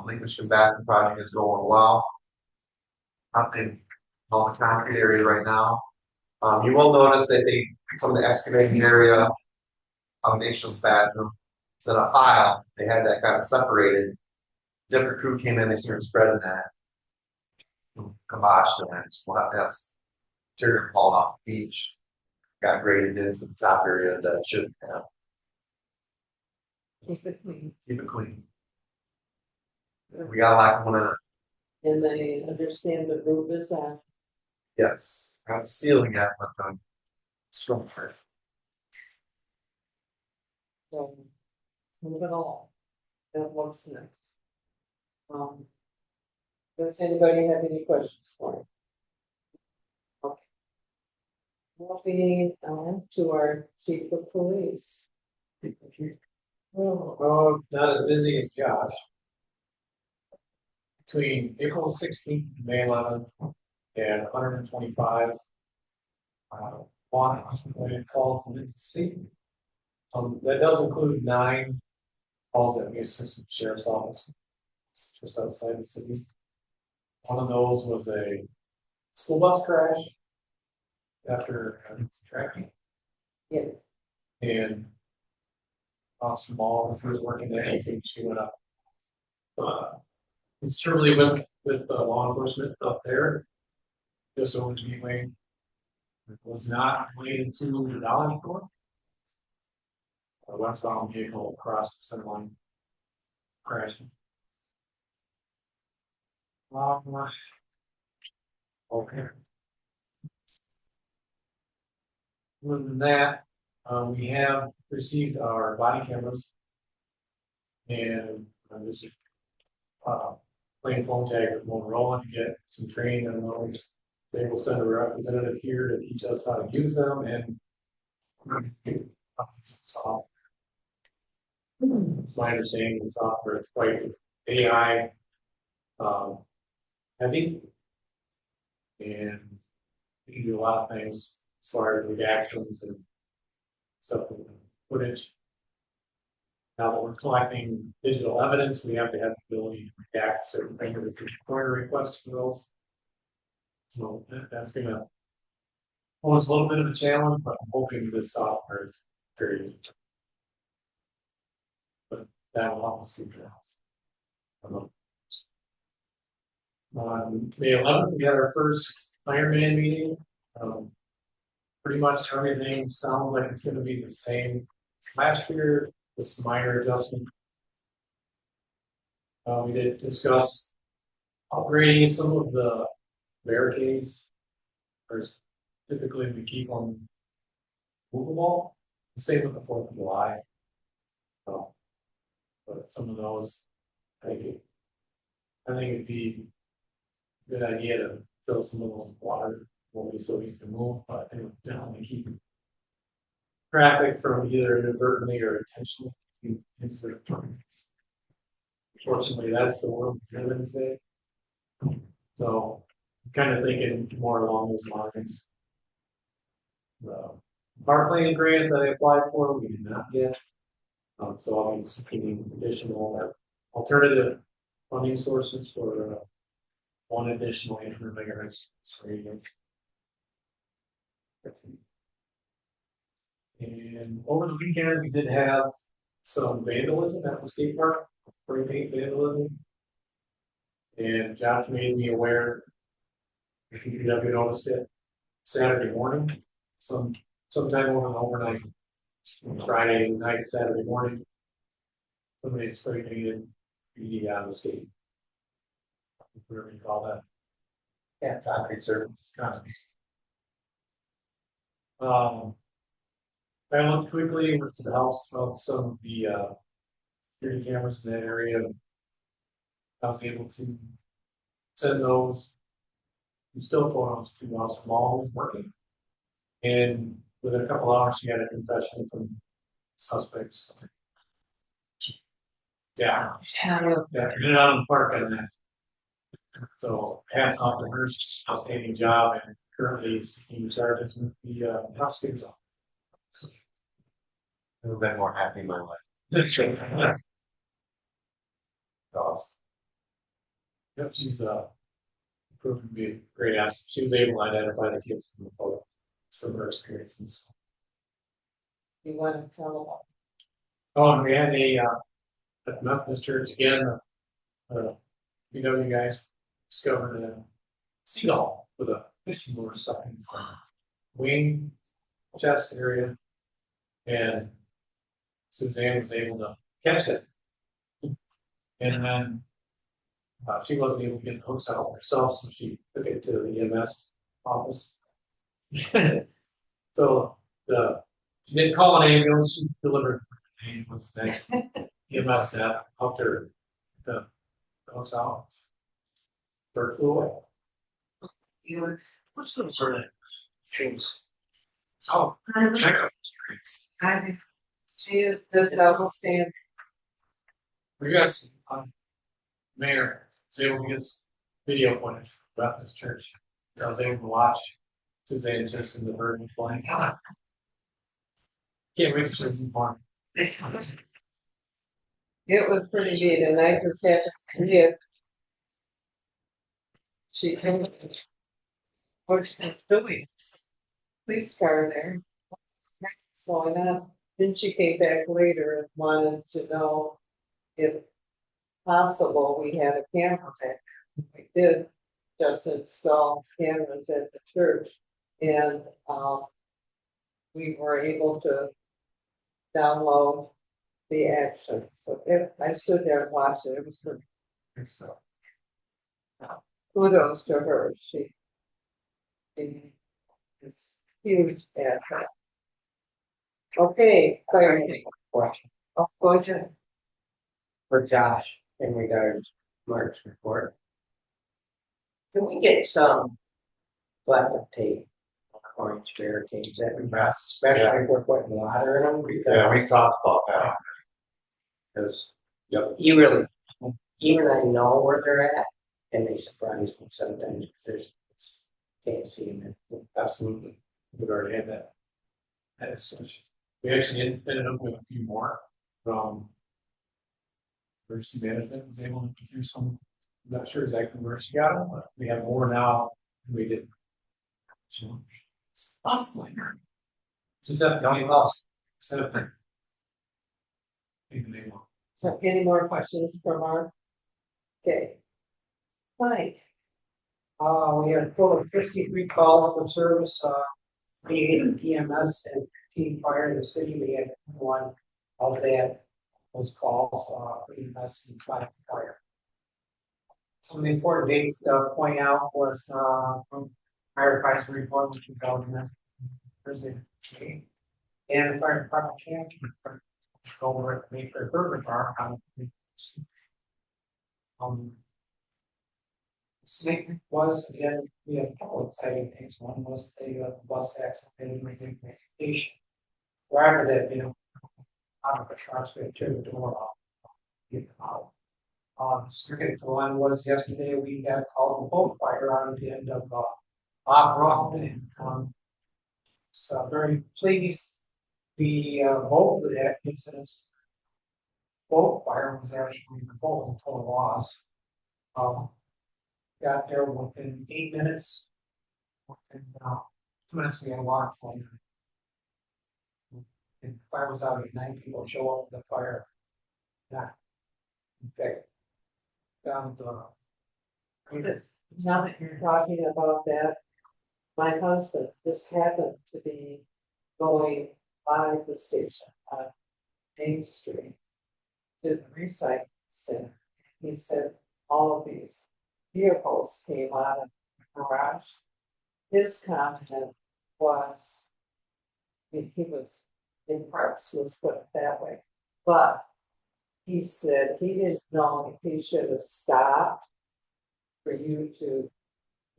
Lake Michigan Bathroom project is going well. Up in all the concrete area right now. You will notice that some of the excavating area, foundation's bathroom, is in a pile. They had that kind of separated. Different crew came in, they started spreading that. Kiboshed and that's what that's material hauled off the beach. Got graded into the top area that it shouldn't have. Keep it clean. Keep it clean. We got a lot going on. And they understand the roof is on. Yes. Not the ceiling yet, but the structure. So move it along. And what's next? Does anybody have any questions for me? Okay. Moving on to our chief of police. Oh, not as busy as Josh. Between April 16th and May 11th, and 125 calls from the state. That does include 9 calls at the assistant sheriff's office, just outside the city. One of those was a school bus crash after tracking, Yes. and Officer Mall, who was working there, I think she went up considerably with law enforcement up there, just over to Gateway. It was not related to the Dollar Store. A westbound vehicle across the center line crashing. Okay. Other than that, we have received our body cameras, and I'm just playing phone tag with Motorola to get some training on those. They will send a representative here to teach us how to use them and software. It's my understanding the software is quite AI heavy, and you can do a lot of things as far as redactions and stuff with footage. Now that we're collecting digital evidence, we have to have the ability to redact certain things with require requests for those. So that's gonna pose a little bit of a challenge, but I'm hoping this software is very good. But that will help us see that. May 11th, we had our first Ironman meeting. Pretty much everything sounds like it's going to be the same as last year, with some minor adjustment. We did discuss upgrading some of the barricades. There's typically we keep them movable. The same with the 4th of July. But some of those, I think it'd be a good idea to fill some of those water so these can move, but it would definitely keep traffic from either inadvertently or intentionally into the targets. Fortunately, that's the world we live in today. So I'm kind of thinking more along those lines. The park planning grant that I applied for, we did not get. So I'll be seeking additional alternative funding sources for one additional 800 megahertz screen. And over the weekend, we did have some vandalism at the skate park, spray paint vandalism. And Josh made me aware, if you have noticed it, Saturday morning, sometime over the overnight, Friday night, Saturday morning, somebody spray painted the out of the state. Whatever you call that. Yeah, concrete surface. Kind of. I looked quickly with the help of some of the security cameras in that area. I was able to send those still photos to us small was working. And within a couple hours, she had a confession from suspects. Yeah, yeah, did it out in the park on that. So hats off to her, outstanding job, and currently seeking charges with the prosecutor's office. I've never been more happy in my life. Awesome. Yep, she's proven to be a great asset. She was able to identify the kids from the photo from her experiences. You wanna tell Oh, and we had a at the Methodist Church again. You guys discovered a seagull with a fishing lure stuck in the wing chest area, and Suzanne was able to catch it, and then she wasn't able to get the hooks out herself, so she took it to the EMS office. So she didn't call an ambulance; she delivered an ambulance. Next EMS staff helped her the hooks out. Bird flew away. you? What's the sort of things? Oh, check out experience. I think she does outstanding. We got some mayor was able to get some video footage about this church. I was able to watch Suzanne just in the bird flying. Can't wait to show some more. It was pretty neat, and I just had to get. She came, what's this doing? Police car there. So I know, then she came back later and wanted to know if possible, we had a camera back. We did just install cameras at the church, and, we were able to download the action. So if I stood there and watched it, it was pretty. So, Kudos to her. She is huge at that. Okay, clarity. Question Oh, go ahead. for Josh in regards to Mark's report. Can we get some collective tape on orange barricades that we mess, especially if we're putting water in them? Yeah, we talked about that. Because Yep. you really, even I know where they're at, and they surprise me sometimes, because there's, can't see them. absolutely, we've already had that. We actually ended up with a few more from emergency management. Was able to hear some. I'm not sure exactly where she got them, but we have more now than we did. It's bustling. Just have to be lost. Set up there. So any more questions for Mark? Okay. Mike, We had a total of 53 calls for service, 28 EMS and 15 fire in the city. We had one of that, those calls, for EMS and 5 fire. Some of the important dates to point out was, from fire advisory report, which we got in there Thursday. And the fire department camp, over at Mayfair Burger Farm. Snake was, again, we had a couple of exciting things. One was the bus accident and investigation. Wherever that, out of the transfer to the door off. Get them out. Second one was yesterday, we got called a boat fire on the end of, Bob Rock, and, so very pleased. The, boat for that incident. Boat fire was actually the boat total loss. Got there within 8 minutes. Within 2 minutes, we had a water flame. And the fire was out at 9 people show up with the fire. Yeah. Okay. Down to now that you're talking about that, my husband just happened to be going by the station on Main Street. to the recycling center. He said all of these vehicles came out of the garage. His comment was, he was impressed, let's put it that way. But he said he didn't know if he should have stopped for you to,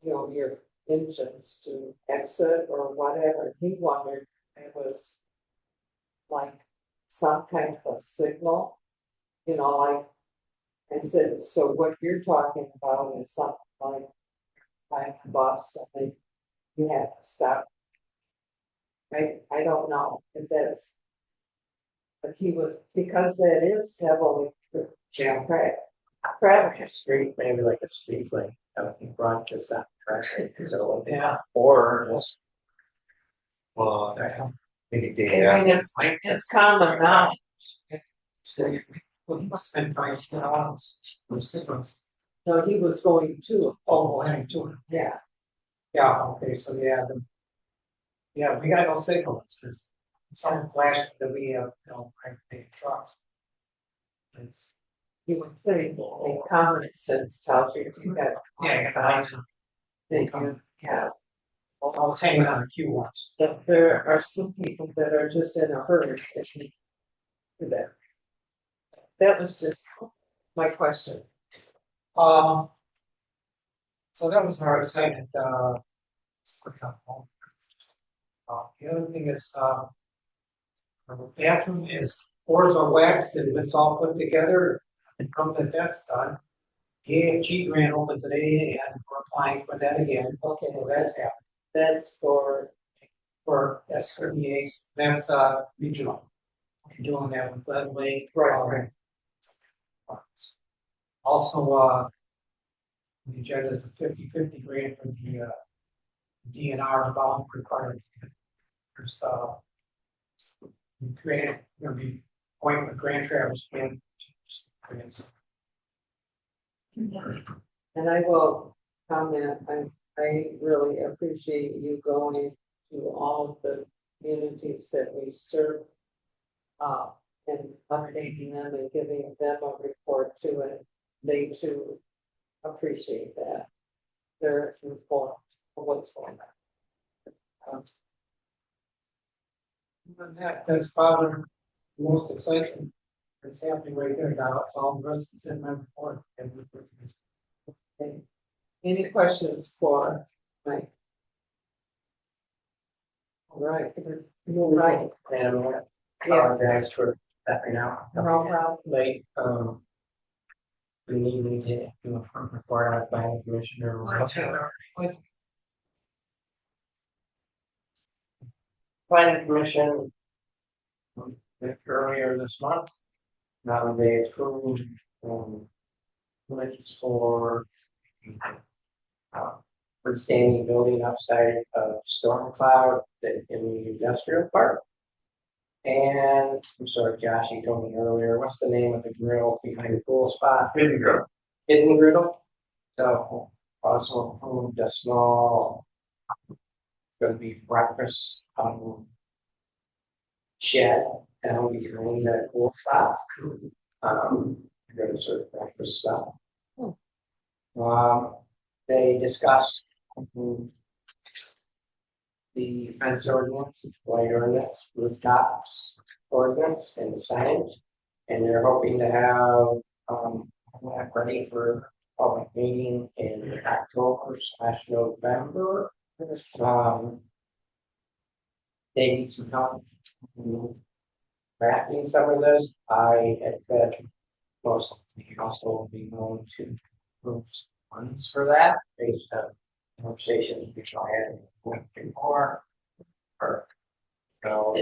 your engines to exit or whatever. He wondered if it was like some kind of a signal, like, I said, so what you're talking about is something like a bus, I think you have to stop. I don't know if that's, but he was, because that is heavily traffic. Street, maybe like a street lane, front to stop traffic, so, Yeah. or just. Well, maybe I mean, it's common now. Well, he must have been priced out, was, No, he was going to. oh, heading to it. Yeah, Yeah, okay, so yeah, yeah, we got no signals, it's some flash that we have, big trucks. It's, you would think, in common sense tells you, you got. yeah, you got the lights, That you have, I was hanging on a queue once. that there are some people that are just in a hurry to do that. That was just my question. So that was our excitement, the other thing is, the bathroom is, floors are waxed and it's all put together, and from that that's done. The AFG grant opened today and we're applying for that again, okay, well, that's happening, That's for, SRBA's, that's, regional. We're doing that with Lead Lake. Right. Also, the agenda is a 50/50 grant for the, DNR development requirements. There's, grant, gonna be going with Grand Traverse and and I will comment, I really appreciate you going to all of the communities that we serve. And updating them and giving them a report to it, they too appreciate that. They're informed of what's going on. that's probably the most exciting. It's happening right there now. It's all the rest is in my report. Okay. Any questions for Mike? All right, right, And I yeah, apologize for that right now. no problem. Late, we need to do a front report on planning commissioner. Planning commission. Earlier this month. Now they approved, plans for. Freestanding building outside of Storm Cloud in the industrial park. And I'm sorry, Josh, you told me earlier, what's the name of the grill behind the pool spot? Hidden Grill. Hidden Griddle. So also approved a small. Gonna be breakfast, shed down behind that pool spot. You're gonna serve breakfast stuff. They discussed. The fence ordinance, light ordinance, rooftops ordinance and the signage. And they're hoping to have, that ready for public meeting in October/November. They need some help. Drafting some of this, I had said most of the council will be going to approve funds for that based on conversations which I had with before. So,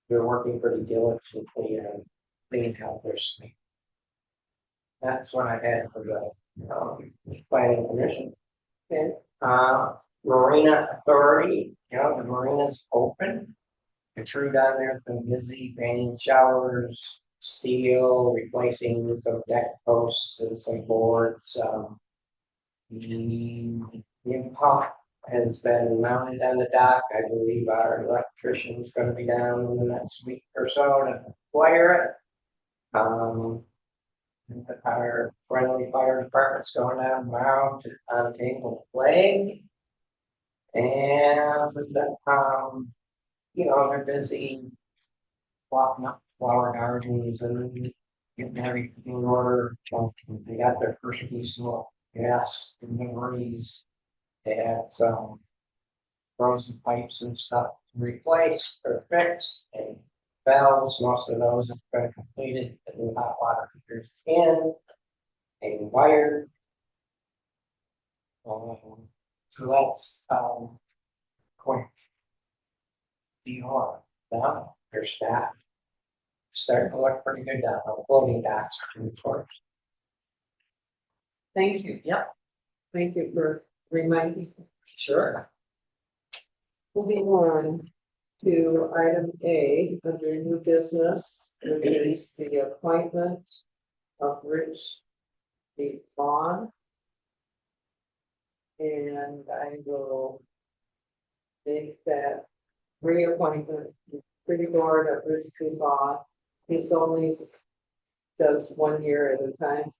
they're working pretty diligently and cleaning out their sleep. That's what I had for the planning commission. Okay. Marina Authority, the marina's open. The crew down there's been busy painting showers, steel, replacing some deck posts and some boards. The pump has been mounted on the dock. I believe our electrician is going to be down in the next week or so to wire it. Our friendly fire department's going down tomorrow to untangle the flag. And, you know, they're busy walking up flower gardens and getting everything in order. They got their first piece of gas and memories. They had some frozen pipes and stuff replaced or fixed, and valves, most of those have been completed, the new hot water heaters in, and wired. So that's, going. DR, now, their staff. Starting to look pretty good down on the floating docks in the shores. Thank you. Yep. Thank you for reminding me. Sure. Moving on to item A, under new business, which is the appointment of Rich D. Vaughn. And I will make that reappointment to the board of Rich D. Vaughn. He's only does 1 year at a time,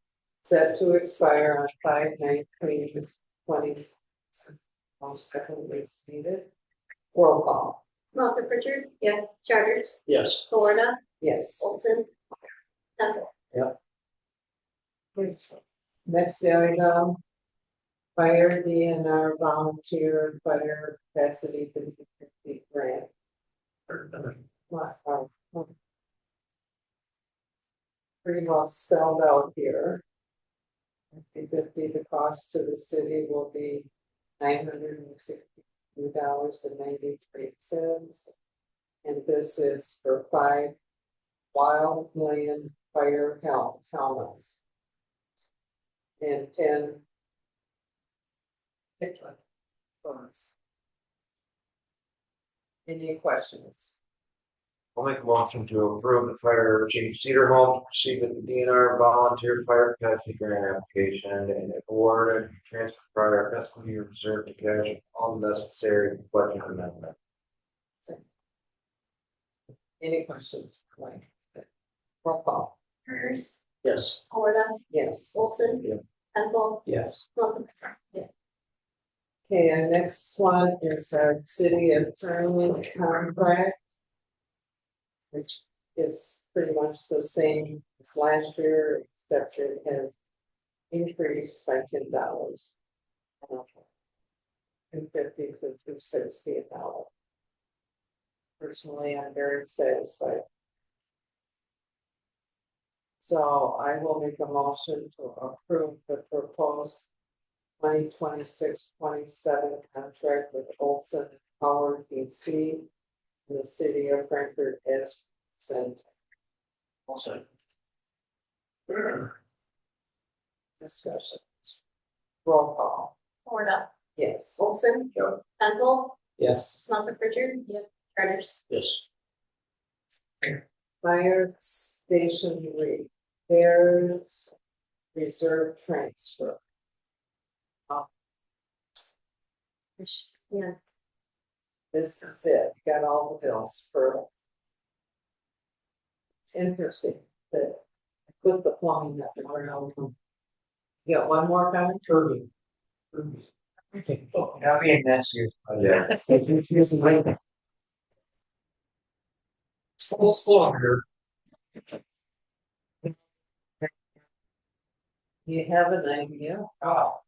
set to expire on 5/19/20. Most second is needed. Roll call. Smelter Pritchard. Yes. Charters. Yes. Florida. Yes. Olson. Penfold. Next item. Fire DNR volunteer fire capacity 50/50 grant. Pretty well spelled out here. 50/50, the cost to the city will be $962.93. And this is for 5 wildland fire helmets. And 10 picnic funds. Any questions? I'll make a motion to approve the fire chief Cedar Home to proceed with the DNR volunteer fire capacity grant application and award and transfer prior fiscal year reserve to cash all necessary budget amendment. Any questions? Mike? Roll call. Charters. Yes. Florida. Yes. Olson. Yeah. Penfold. Yes. Smelter Pritchard. Yes. Okay, our next one is our city attorney contract. Which is pretty much the same as last year, except it has increased by $10. $250 to $260 a dollar. Personally, I'm very satisfied. So I will make a motion to approve the proposed 2026-27 contract with Olson Howard PC in the city of Frankfurt as sent. Also. Discussions. Roll call. Florida. Yes. Olson. Yep. Penfold. Yes. Smelter Pritchard. Yep. Charters. Yes. Fire station repairs, reserve transfer. Yeah. This is it. You got all the bills for. It's interesting that I put the plumbing up and around. You got one more coming? Kirby. Okay, oh, now being next year. Yeah. It's a little slow here. You have an idea? Oh.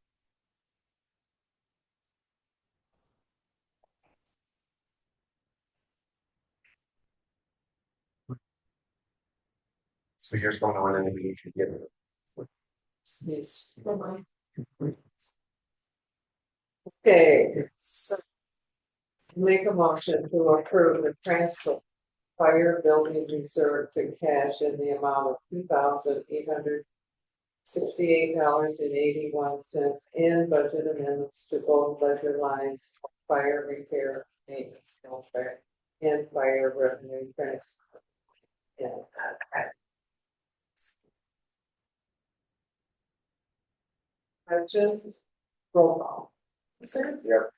So here's one on any you could give it. Yes. Okay, so. Make a motion to approve the transfer fire building reserve to cash in the amount of $2,868.81 and budget amendments to both ledger lines, fire repair, maintenance, contract, and fire revenue transfer. Yeah. Questions? Roll call. Olson. Yep.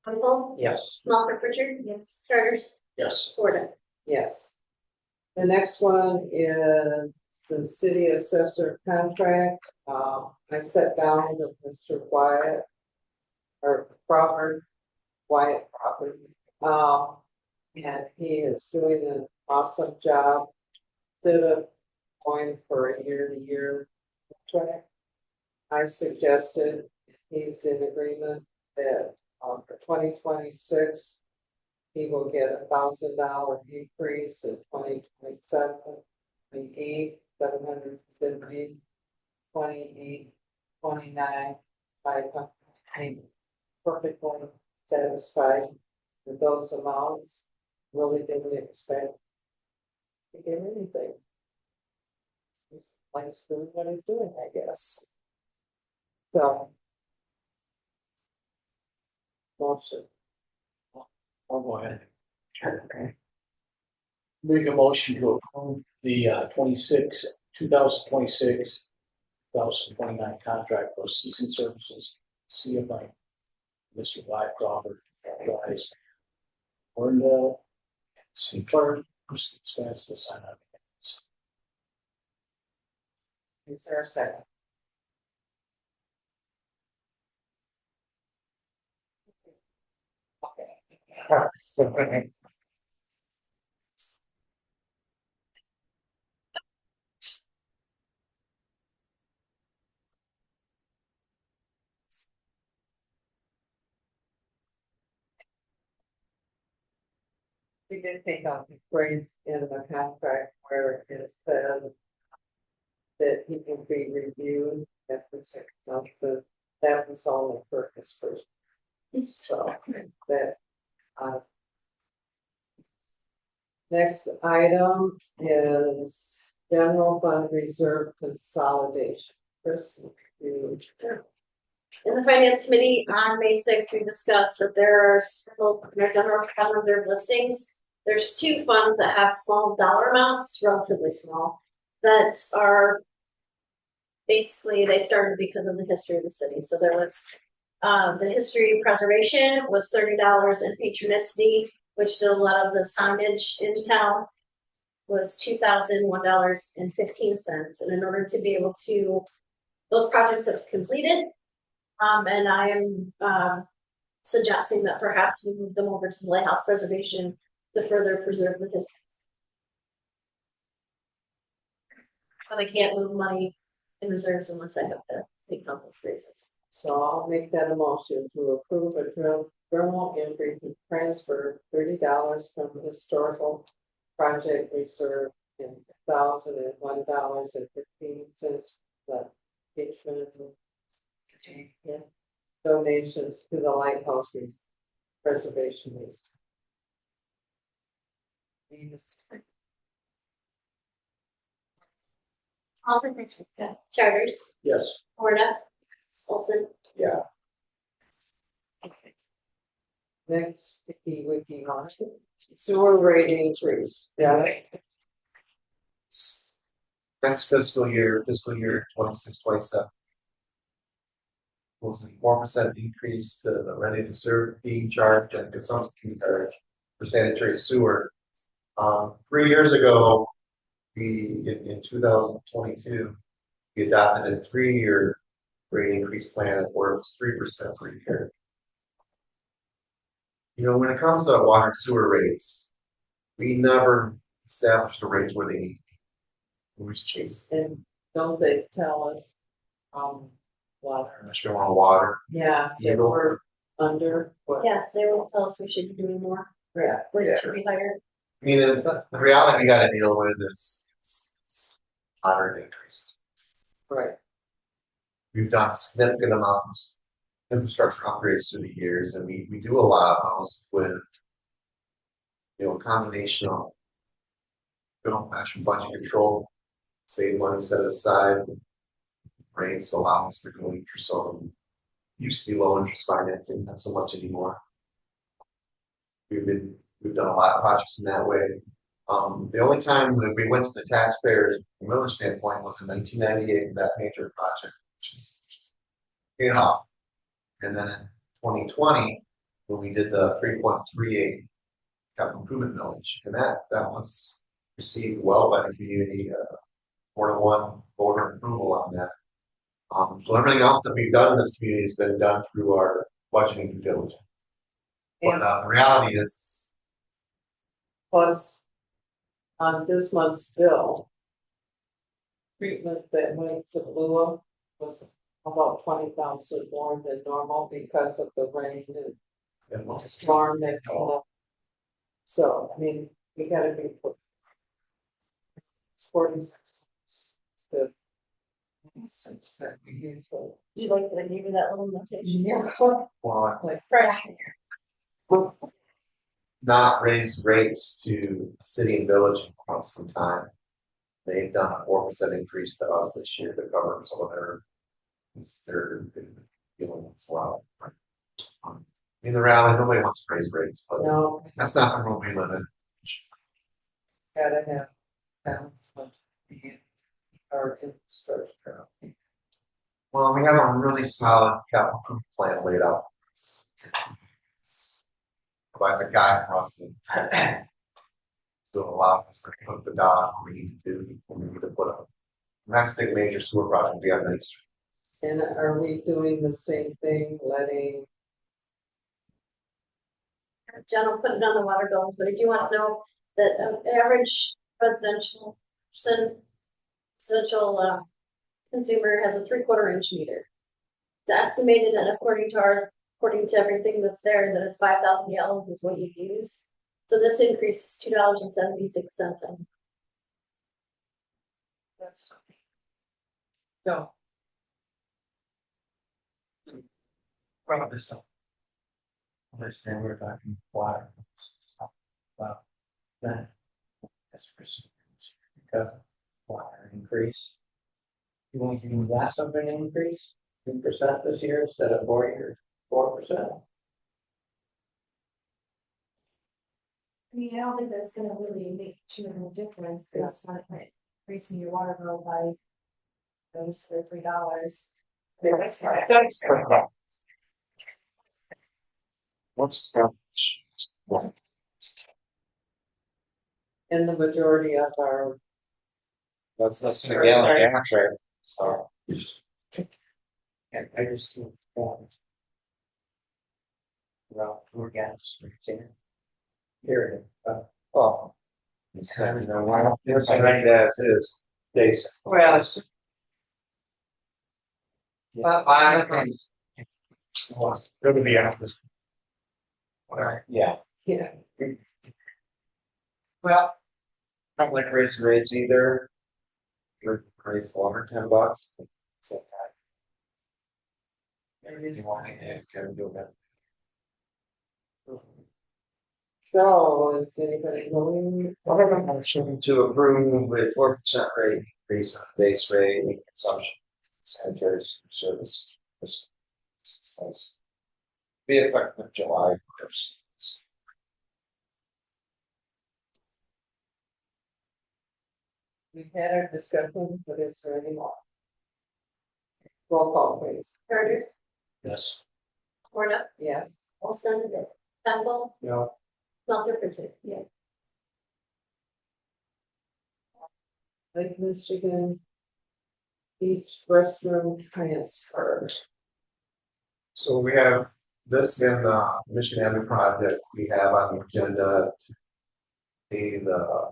Penfold. Yes. Smelter Pritchard. Yes. Charters. Yes. Florida. Yes. The next one is the city assessor contract, I sat down with Mr. Wyatt. Or Crawford, Wyatt Crawford, and he is doing an awesome job. Instead of going for a year-to-year contract, I suggested, he's in agreement that, for 2026, he will get $1,000 increase in 2027, 28, 750, 28, 29, 500. I'm perfectly satisfied with those amounts. Really didn't expect to get anything. He's likes doing what he's doing, I guess. So. Motion. I'll go ahead. Make a motion to approve the 2026, 2029 contract for season services, CFI. Mr. Wyatt Crawford, guys. Or city clerk, who's stands to sign up. Is there a second? Okay. We did take out the phrase in the contract where it said that he can be reviewed after 6 months, but that was only for his first. So that, next item is general fund reserve consolidation. Chris, you. In the finance committee on May 6th, we discussed that there are several, in our general fund reserve listings. There's 2 funds that have small dollar amounts, relatively small, that are basically, they started because of the history of the city. So there was the history preservation was $30, and patronicity, which did a lot of the signage in town, was $2,001.15. And in order to be able to, those projects have completed. And I am suggesting that perhaps we move them over to the lighthouse preservation to further preserve the history. But I can't move money in reserves unless I have to take on those spaces. So I'll make that a motion to approve a journal entry to transfer $30 from the historical project reserve and $1,001.15 the patron donations to the lighthouse preservation list. Also, Charters, Yes. Horda, Olson. Yeah. Next, Wiki Marcy, sewer rate increase, yeah. Next fiscal year 26-27. Was a 4% increase to the ready to serve fee charged and consumption fee charge for sanitary sewer. 3 years ago, in 2022, we adopted a 3-year rate increase plan where it was 3% per year. You know, when it comes to water and sewer rates, we never established the rates where they need to be. We just chase it. And don't they tell us, water? Unless you want water. Yeah, that we're under, what? Yes, they will tell us we should be doing more, Yeah, when it should be higher. I mean, the reality we gotta deal with is moderate increase. right, We've done a significant amount of infrastructure upgrades through the years, and we do a lot of those with, you know, a combination of actual budget control, save money, set it aside, rates allow us to go interest on. Used to be low interest financing, not so much anymore. We've done a lot of projects in that way. The only time that we went to the taxpayers from a millage standpoint was in 1998, that major project, which is paid off. And then in 2020, when we did the 3.38 capital improvement millage, and that was received well by the community. 4-1 voter approval on that. So everything else that we've done in this community has been done through our budgeting due diligence. But And the reality is, plus, on this month's bill, treatment that went to Lua was about 20,000 more than normal because of the rain and the storm that came up. So, I mean, we gotta be. It's 46. It's good. Since that we use for- Do you like that I gave you that little notation? Yeah. well, Like, Fresh. not raised rates to city and village in quite some time. They've done a 4% increase to us this year to cover some of their dealing as well. In the rally, nobody wants to raise rates, but no, that's not the world we live in. gotta have balance of the our infrastructure. Well, we have a really solid capital improvement plan laid out. Provides a guide for us to allow us to put the dot we need to do, when we need to put up. Next big major sewer project we have next. And are we doing the same thing, letting, John will put it on the water bills, but I do want to know that average residential consumer has a 3/4 inch meter. It's estimated, and according to everything that's there, that it's 5,000 gallons is what you use. So this increase is $2.76. no, Probably so. Understand we're talking water. Well, then. That's for some reason, because of water increase. You want to do that something increase, 2% this year instead of 4%. I mean, I don't think that's gonna really make too much difference, it's not like increasing your water bill by those $3. What's the and the majority of our, That's less than a gallon of gas, right? So. And I just think that. Well, we're gas, period, Oh. It's, you know, why don't this right as is, basic. well, but Go to the office. Yeah, yeah. Well, I don't like raising rates either. Raise the lumber $10. So, you want to do that. so is anybody going? Motion to approve a 4% rate increase on base rate and consumption sanitary service. Be effective July 1st. We've had our discussion, but is there any more? Roll call, please. Carter, yes. Warner, Yes. Olson, Campbell, No. Smelter, Pritchard. Yeah. Lake Michigan beach restroom transfer. So we have this in the Mission Avenue project, we have on the agenda to pay the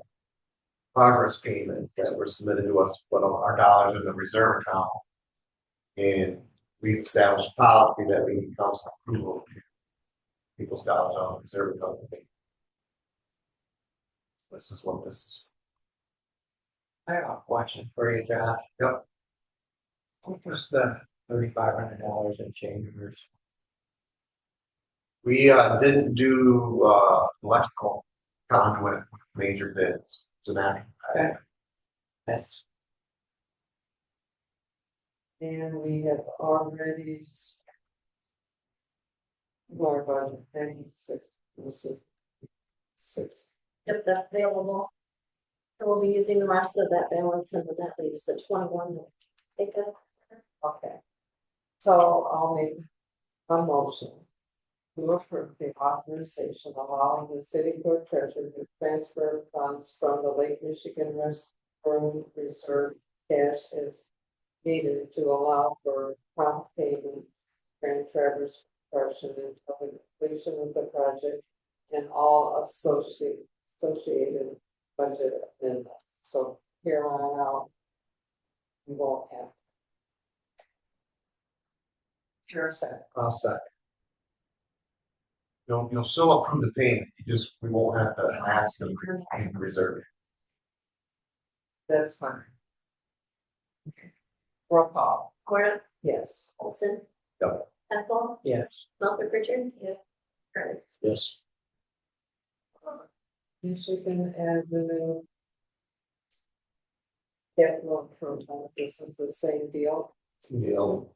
progress payment that were submitted to us, but our dollars in the reserve account. And we've established policy that we need council approval. People's dollars on the reserve account. This is what this is. I have a question for you, Josh. Yep. What was the $3,500 in chambers? We didn't do electrical conduit with major bids. So that That's And we have already. Our budget, 96, this is 6. Yep, that's available. And we'll be using the rest of that balance, and that leaves the 21 to take up. Okay. So I'll make a motion to approve the authorization allowing the city clerk treasurer to transfer funds from the Lake Michigan Restroom Reserve cash is needed to allow for prompt payment, Grand Traverse portion until the completion of the project and all associated budget amendments. So here on out, we won't have. Sure, sir. I'll second. You'll still approve the payment, we won't have to ask them to reserve it. That's fine. Roll call, Gordon, yes. Olson. Yep. Ethel, Yes. Smelter Richard. Yeah. Curtis. Yes. Michigan Avenue. Capital improvement, this is the same deal. Deal.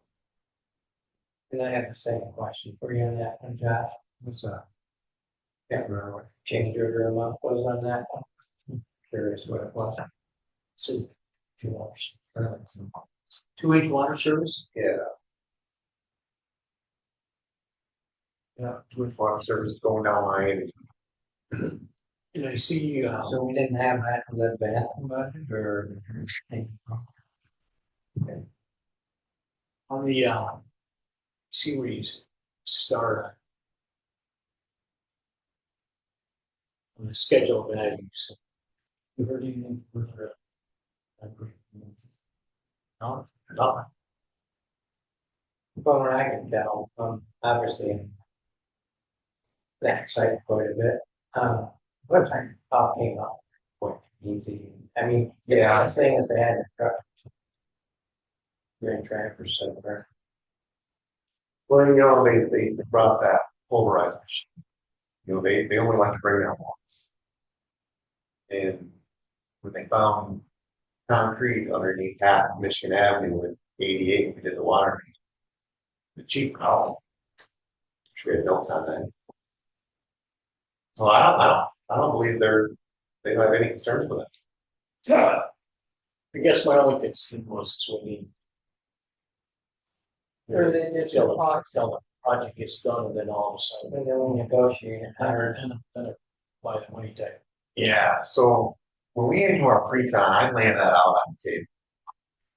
And I have the same question for you on that one, Josh. What's that? Can't remember what change order amount was on that one. Curious what it was. So, 2 hours. 2-inch water service? Yeah. Yeah, doing farm service going down Miami. You know, you see, So we didn't have that in the bathroom budget or? on the, see where you start. On the schedule of values. You heard anything for the? No, nothing. From what I can tell, obviously. That excited quite a bit. What's I talking about? Quite easy. I mean, the Yeah. last thing is they had a truck. Grand Traverse somewhere. Well, they brought that pulverizer machine. They only like to bring that once. And when they found concrete underneath Michigan Avenue in '88, we did the water main. The cheap column. We had notes on that. So I don't believe they don't have any concerns with it. Yeah. I guess my only concern was when the. For the initial cost. Till the project gets done and then all of a sudden. And then we negotiated. Then buy the money type. Yeah, so when we into our pre-con, I lay that out on the table.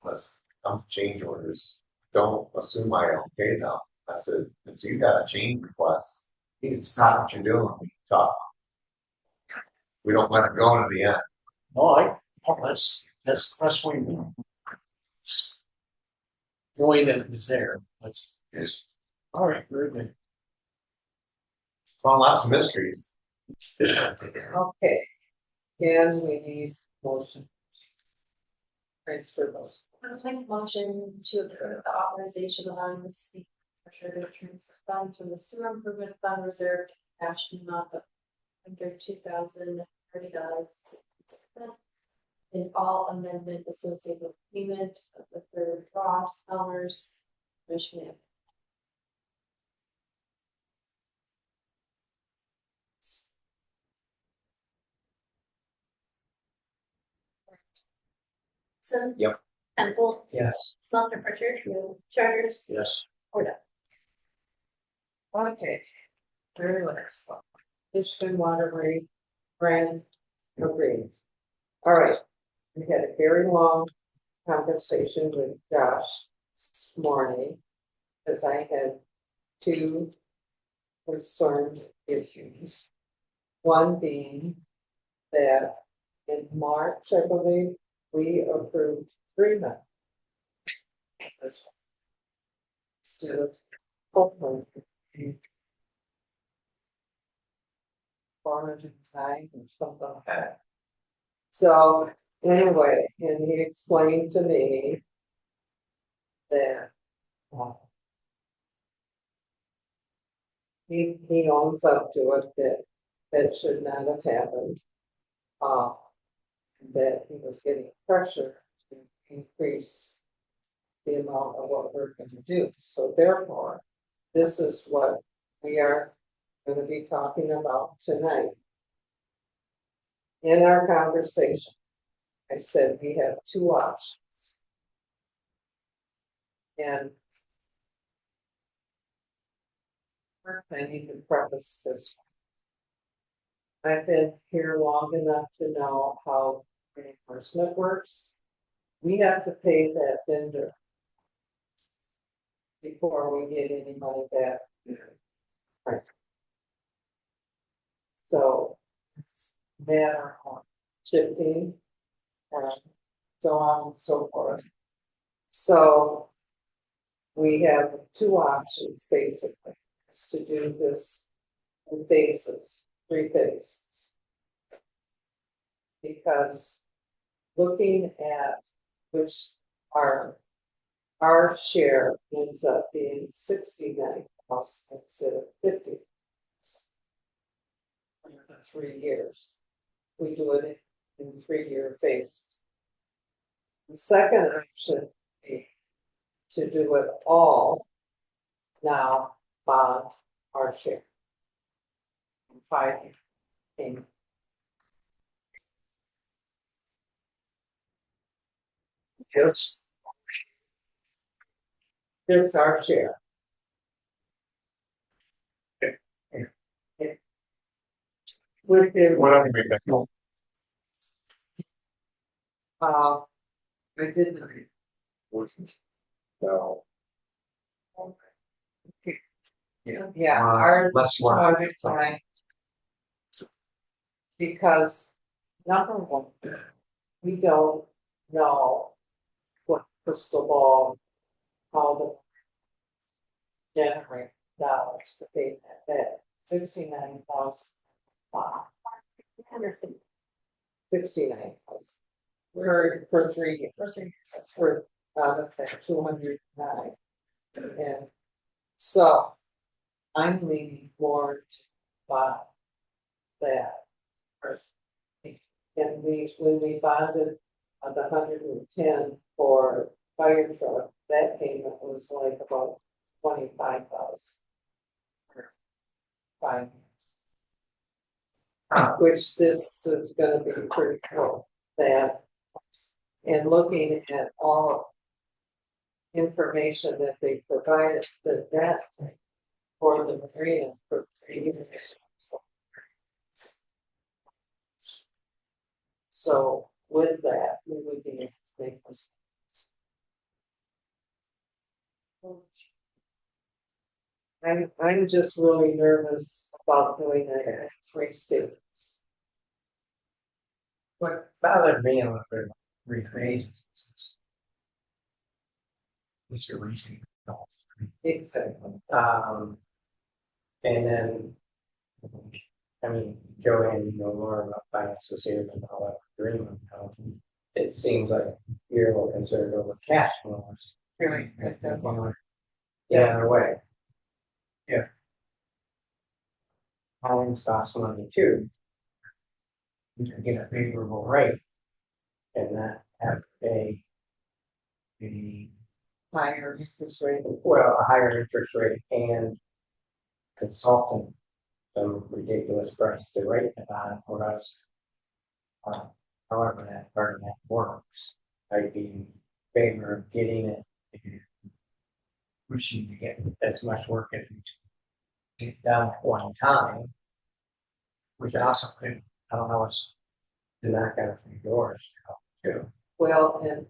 Let's come to change orders. Don't assume I okay now. I said, so you got a change request. You can stop what you're doing when you talk. We don't let it go to the end. No, that's what we. Knowing that it was there, Just all right, very good. found lots of mysteries. Okay. And we need motion. Transfer those. I'll make a motion to approve the authorization allowing the city treasurer to transfer funds from the sewer improvement fund reserve to cash in the amount of $2,030. In all amendment associated with payment of the third draw to Elmer's Michigan. So. Yep. Temple, Yes. Smelter Richard, Charters, Yes. Order. Okay. Very nice. Michigan Water Rate, Grant, agreed. All right. We had a very long conversation with Josh this morning. Because I had 2 concerned issues. One being that in March, I believe, we approved 3 months. Instead of 4 months. 409 or something like that. So anyway, and he explained to me that he owns up to it that should not have happened. That he was getting pressure to increase the amount of what we're going to do. So therefore, this is what we are going to be talking about tonight. In our conversation, I said we have 2 options. And I need to preface this. I've been here long enough to know how reimbursement works. we have to pay that vendor before we get any money back. Right. So it's a matter of shifting and so on and so forth. So we have two options basically, is to do this in phases, 3 phases. Because looking at which our share ends up being 69 plus instead of 50. For the 3 years. We do it in 3-year phases. The second option is to do it all now bond our share. 5 years. payment. Yes. Here's our share. With the, What I can make that call. I didn't. So, Yeah, our Let's one. project time. Because number one, we don't know what crystal ball, how to generate dollars to pay that debt. 69,000. 69,000. We're for 3 years. That's for that 209. And so I'm leaning more to buy that first. And when we bonded the 110 for fire truck, that payment was like about 25,000. for 5 years. Which this is gonna be pretty cool, that, and looking at all information that they provided, that for the marina for 3 years. So with that, we would be able to make this. I'm just really nervous about doing that in 3 stages. What bothered me a little bit, 3 phases. It's a reason. Exactly. And then, I mean, Joanne, you know more about finances here than all that Greenland County. It seems like you're more concerned over cash flows. Right. Yeah, in a way. Yeah. Homes cost money too. You can get a favorable rate. And that have to pay the, Higher interest rate. well, a higher interest rate and consultant some ridiculous price to rate it on for us. However, that part of that works, I'd be in favor of getting it. Wishing to get as much work as we get done at one time. Which also could allow us to knock out a few doors too. Well, and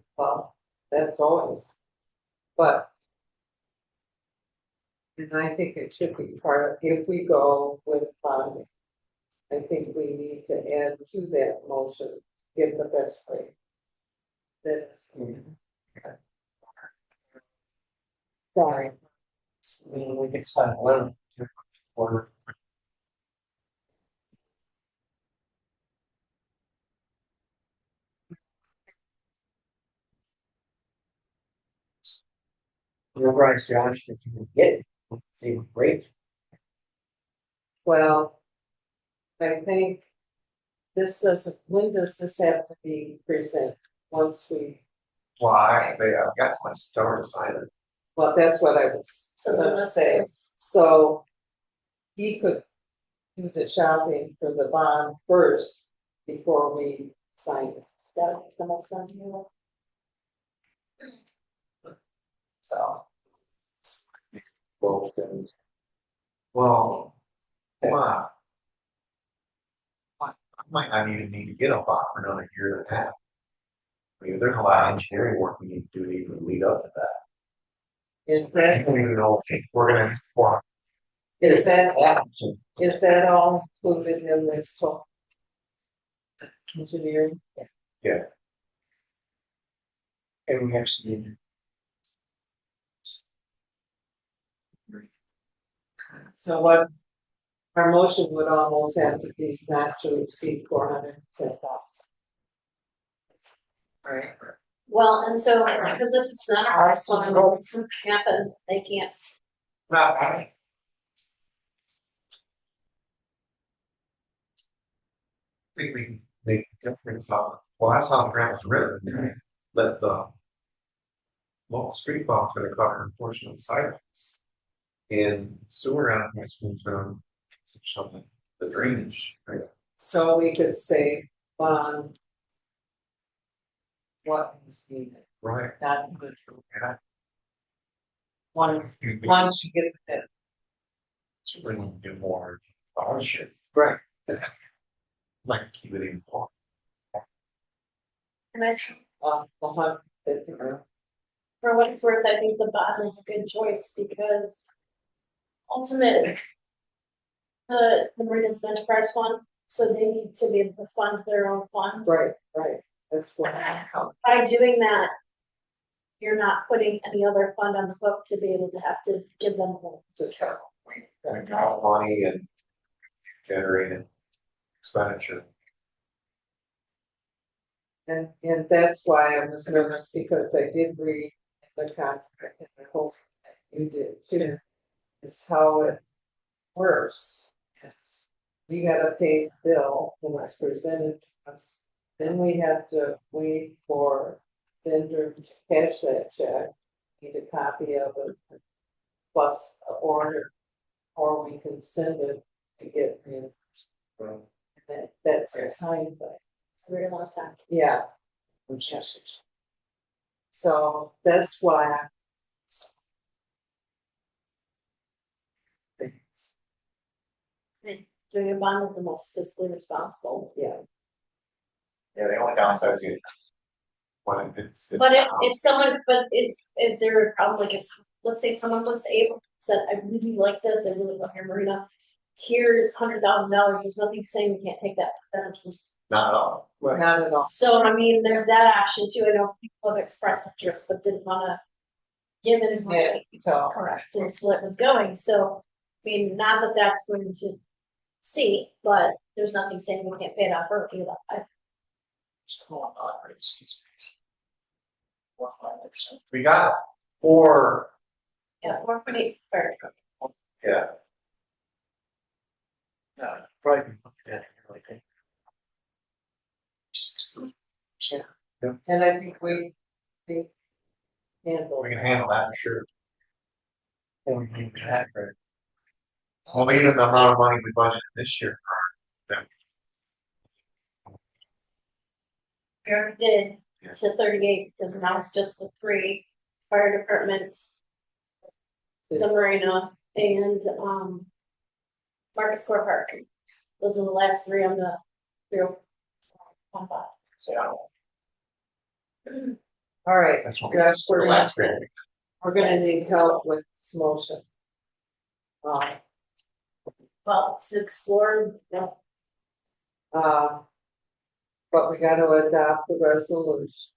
that's always, but. And I think it should be part of, if we go with bonding, I think we need to add to that motion, get the best rate. That's. Sorry. I mean, we could set a limit to order. Your price, Josh, that you can get, see what rates. Well. I think. This doesn't, when does this have to be presented? Once we, Why, I've got my star to sign it. well, that's what I was gonna say, so. He could do the shopping for the bond first before we sign it. That makes the most sense to you? So, both things. Well, come on. I might not even need to get a bond for another year and a half. I mean, there's a lot of engineering work we need to do to even lead up to that. Is I that, don't even know if we're gonna, is that all included in this whole engineering? And we actually need So what, our motion would almost have to be not to exceed 410,000. Right. Well, and so, because this is not our responsibility, if something happens, they can't. not, I think we can make difference on, well, that's how the grant was written, that the local street fund's gonna cover a portion of the sidewalks. And sewer enhancements gonna show the drainage, right? So we could say bond what is needed, Right. not good. Yeah. Once you get it, It's really do more ownership, right, like keep it in. And I, 150, for what it's worth, I think the bond is a good choice because ultimately, the Marina's enterprise fund, so they need to be able to fund their own fund. right, that's what. By doing that, you're not putting any other fund on the hook to be able to have to give them more. To sell. We got money and generated expenditure. And that's why I was nervous, because I did read the contract and I hope that you did too. Is how it works. Yes. We gotta pay the bill when it's presented to us. Then we have to wait for vendor to cash that check. Need a copy of it. Plus the order, or we can send it to get reimbursed. That's a time thing. It's a very long time. Yeah, which is so that's why I. Doing a bond is the most fiscally responsible. Yeah, Yeah, the only downside is when it's. But if someone, but is there a problem, like if, let's say someone was able, said, I really like this, I really love your marina. Here's $100,000, there's nothing saying we can't take that percentage. Not at all. not at all. So, I mean, there's that option too, I know people have expressed interest, but didn't wanna give it away. So, Correct, and so it was going, so, I mean, not that that's going to see, but there's nothing saying we can't pay it off early, I, still not raised these days. 4-5%. We got four, yeah, we're pretty, or, yeah, Probably can look at it, really think. and I think we handle. we can handle that for sure. And we can that, right? Well, even the amount of money we budgeted this year. we already did Yeah. to 38, because now it's just the 3 fire departments. The marina and, Market Square Park. Those are the last 3 on the real. Yeah, All right, that's what Josh, the last grant. we're gonna need help with this motion. Well, to explore, yeah, But we gotta adopt the resolution.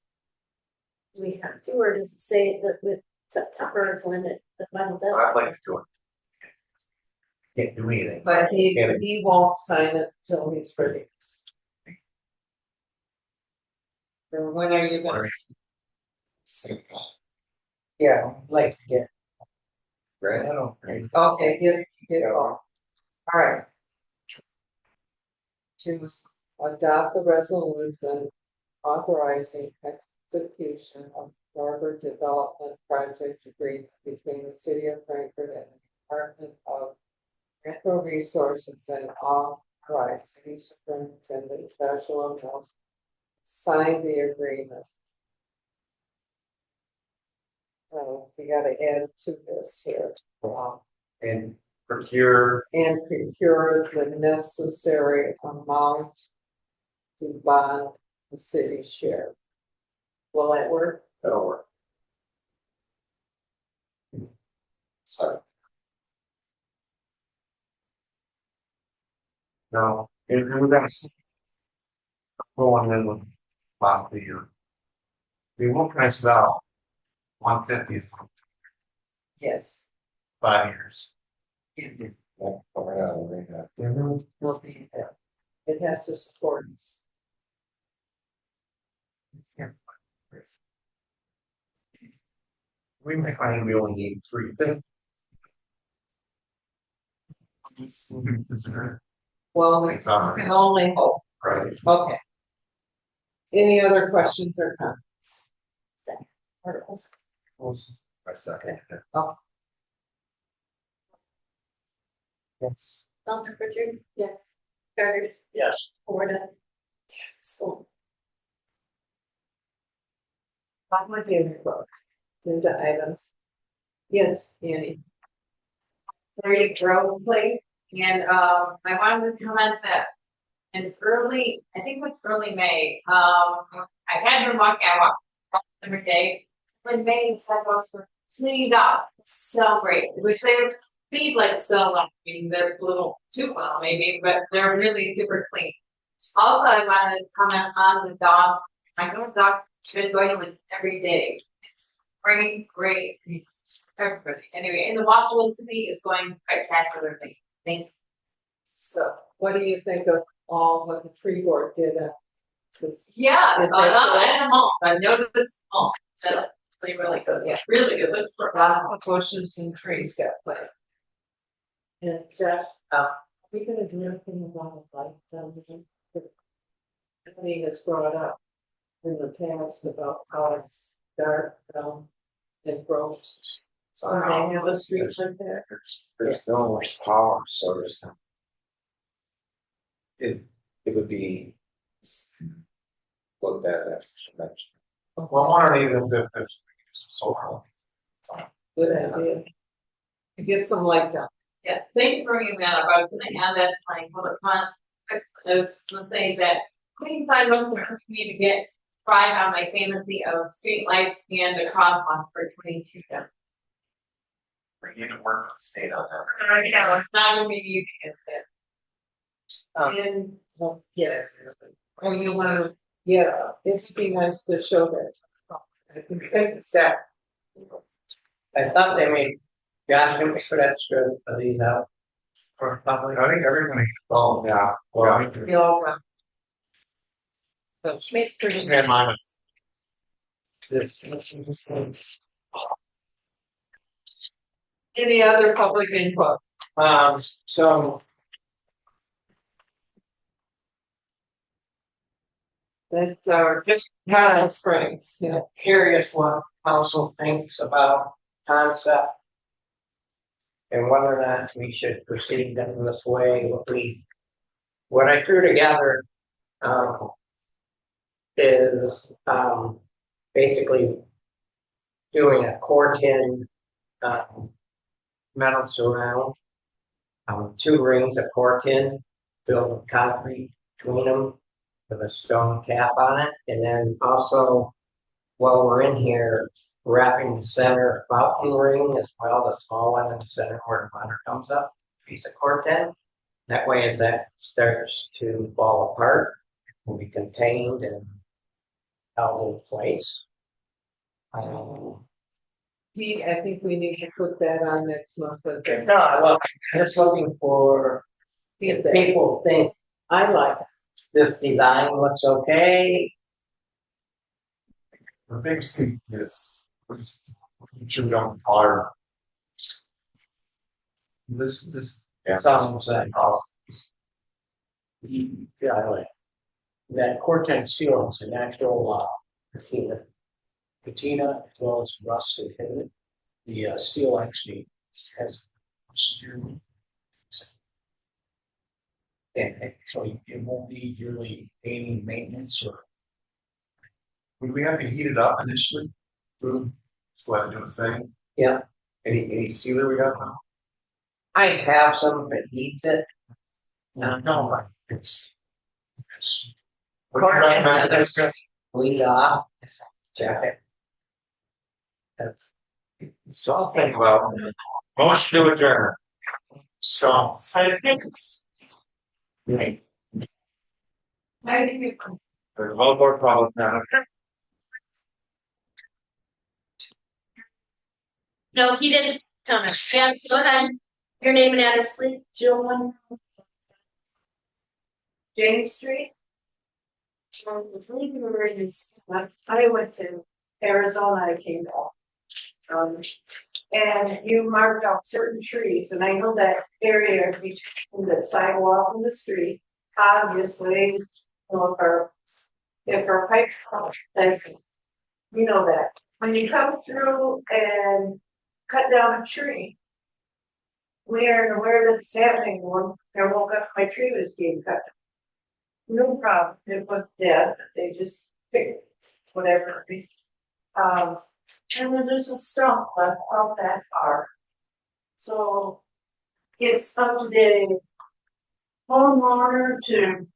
we have to, or does it say that with September is when it, the final I'd deadline? like to do it. Can't do anything. But he won't sign it till he's ready. And when are you gonna? Yeah, like, yeah, Right? okay, get off. All right. To adopt the resolution authorizing execution of harbor development project agreement between the city of Frankfurt and the Department of Natural Resources and authorize city superintendent Joshua Mills sign the agreement. So we gotta add to this here. And procure, And procure the necessary amount to bond the city share. Will that work? That'll work. Sorry. No, and we're gonna go on in with last year. We won't price it out. 150 is Yes. 5 years. Yeah, oh, yeah, we have- We'll be there. It has to support us. We may find we only need 350. Well, we It's all can only hope. right. Okay. Any other questions or comments? Articles. I second. Yes. Richard? Yes. Carter's? Yes. Florida? School. On my favorite books. Agenda items. Yes, Annie. Very growth plate, and I wanted to comment that it's early, I think it was early May, I had been walking, I walk every day. When May, the sidewalks were cleaned up, so great, which they speed like so long, I mean, they're a little too well maybe, but they're really super clean. Also, I wanted to comment on the dog, I know the dog has been going like every day, it's bringing great, everybody, anyway, and the Washington City is going spectacularly, thank you. So what do you think of all what the tree board did? This, Yeah, Is that I don't know, I've noticed them all, that's really good, Yeah. really good, looks for, bushes and trees got planted. And Jeff, are we gonna do anything about the light down there? Somebody has brought up in the past about how it's dark, and gross. So they have a street like that. There's no more power, so there's no. It would be. Looked at as mentioned. Well, one or even if there's some solar. Good idea. To get some light down. yeah, thank you for bringing that up, I was gonna add that to my public comment. I was gonna say that clean sidewalks for me to get tried on my fantasy of street lights and a crosswalk for 22. Bring you to work on the state on that. I know, it's not gonna be easy, is it? And, well, yes. Oh, you wanna, yeah, it'd be nice to show that. I think it's that. I thought they made, Josh, can we put extra of these out? For public? I think everybody. Oh, yeah. Well, We all run. So Schmidt's pretty. and mine. This. Any other public input? So That's our, just Highland Springs, yeah. curious what council thinks about concept. And whether or not we should proceed in this way, what I threw together, is, basically doing a core tin, metal surround, 2 rings of core tin filled with concrete between them with a stone cap on it, and then also while we're in here, wrapping the center fountain ring as well, the small one in the center where the water comes up, piece of core tin. That way, as that starts to fall apart, it will be contained and held in place. Pete, I think we need to put that on next month. No, well, I'm just looking for, if people think I like it. this design looks okay, The big thing is, you don't fire. This. Yeah. Sounds like- Yeah, I like. That Corten seal is a natural, patina. Patina as well as rust and pigment. The seal actually has. And so it won't need yearly painting maintenance or. Would we have to heat it up initially? So let it do its thing? Yeah. Any sealer we got now? I have some that needs it. No, but it's. What do you recommend? Lead off. Jacket. So I'll think about motion to adjourn. Strong. I think it's. Right. I think it. There's one more problem now. No, he didn't comment. Yes, go ahead. Your name and address, please. Jill. James Street. I went to Arizona, I came back. And you marked out certain trees, and I know that area between the sidewalk and the street, obviously, you know, if our pipe, that's, you know that. When you come through and cut down a tree, we aren't aware that it's happening, when I woke up, my tree was being cut. No problem, it was dead, they just picked it, whatever, it is. And then there's a stump left out that far. So it's up to the homeowner to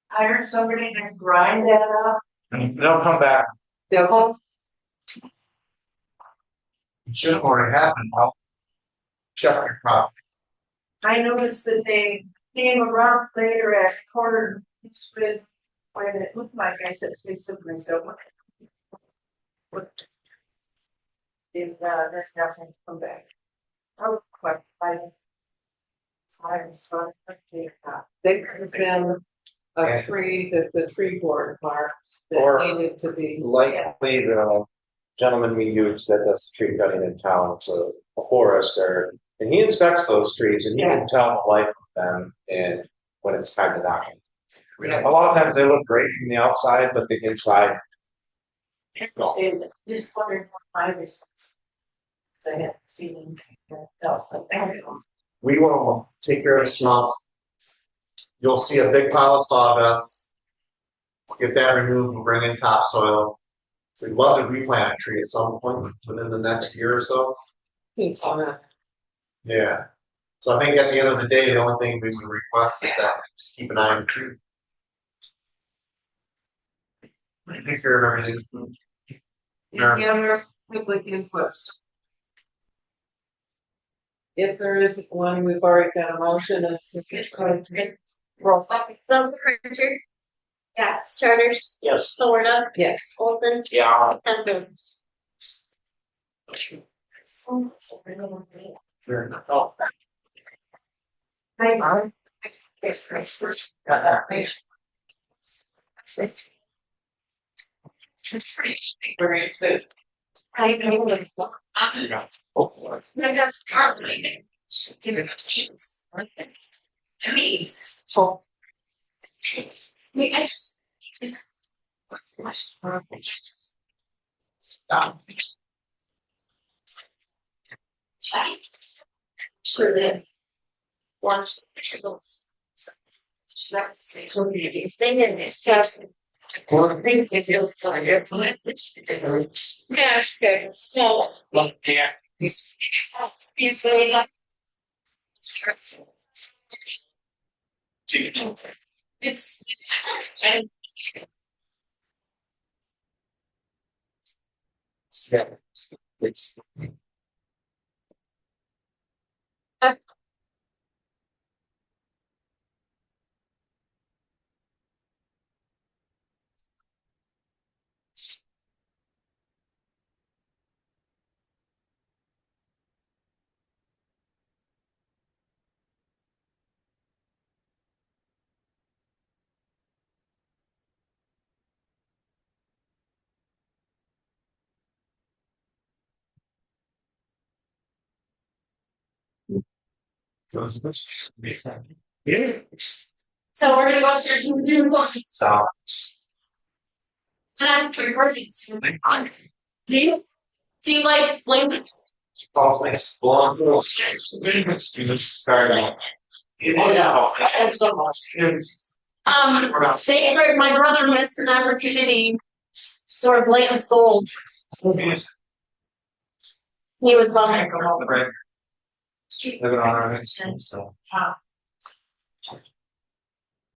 hire somebody to grind that up. They'll come back. They'll hold, It should have already happened, I'll check your property. I noticed that they came around later at corner with, when it looked like, I said to myself, what? If, this doesn't come back. Oh, quite, it's my responsibility. they could have been a tree that the tree board marked Or- that needed to be. Likely the gentleman we use that does tree cutting in town, so a forester, and he inspects those trees and he can tell the life of them and when it's time to knock them. A lot of times they look great from the outside, but the inside. And just wondering what my response. So I hadn't seen anything else, but We will take care of the stump. You'll see a big pile of sawdust. We'll get that removed, we'll bring in topsoil. We'd love to replant a tree at some point within the next year or so. It's on a, Yeah. So I think at the end of the day, the only thing we would request is that we just keep an eye on the tree. Take care of everything. public inputs. if there is one, we've already got a motion and Roll call. Pritchard. Yes. Charters. Yes. Florida. yes. Olson. Yeah. And Boone. Oh. Hi. Where is this? I know. Oh. No, that's fascinating. Please. So. Yes. Stop. Sure did. Watch the vegetables. That's the thing in this test. Well, I think if you'll find it, yeah, good. So, Yeah. he's like, it's, and Yeah. It's. Yeah. so we're gonna go to your new motion. So. And I'm perfect. Do you like blinks? Oh, thanks. Blonde. Oh, yeah. And so much. My brother missed an opportunity. Store Blanton's gold. He was bummed. Living on our next, so.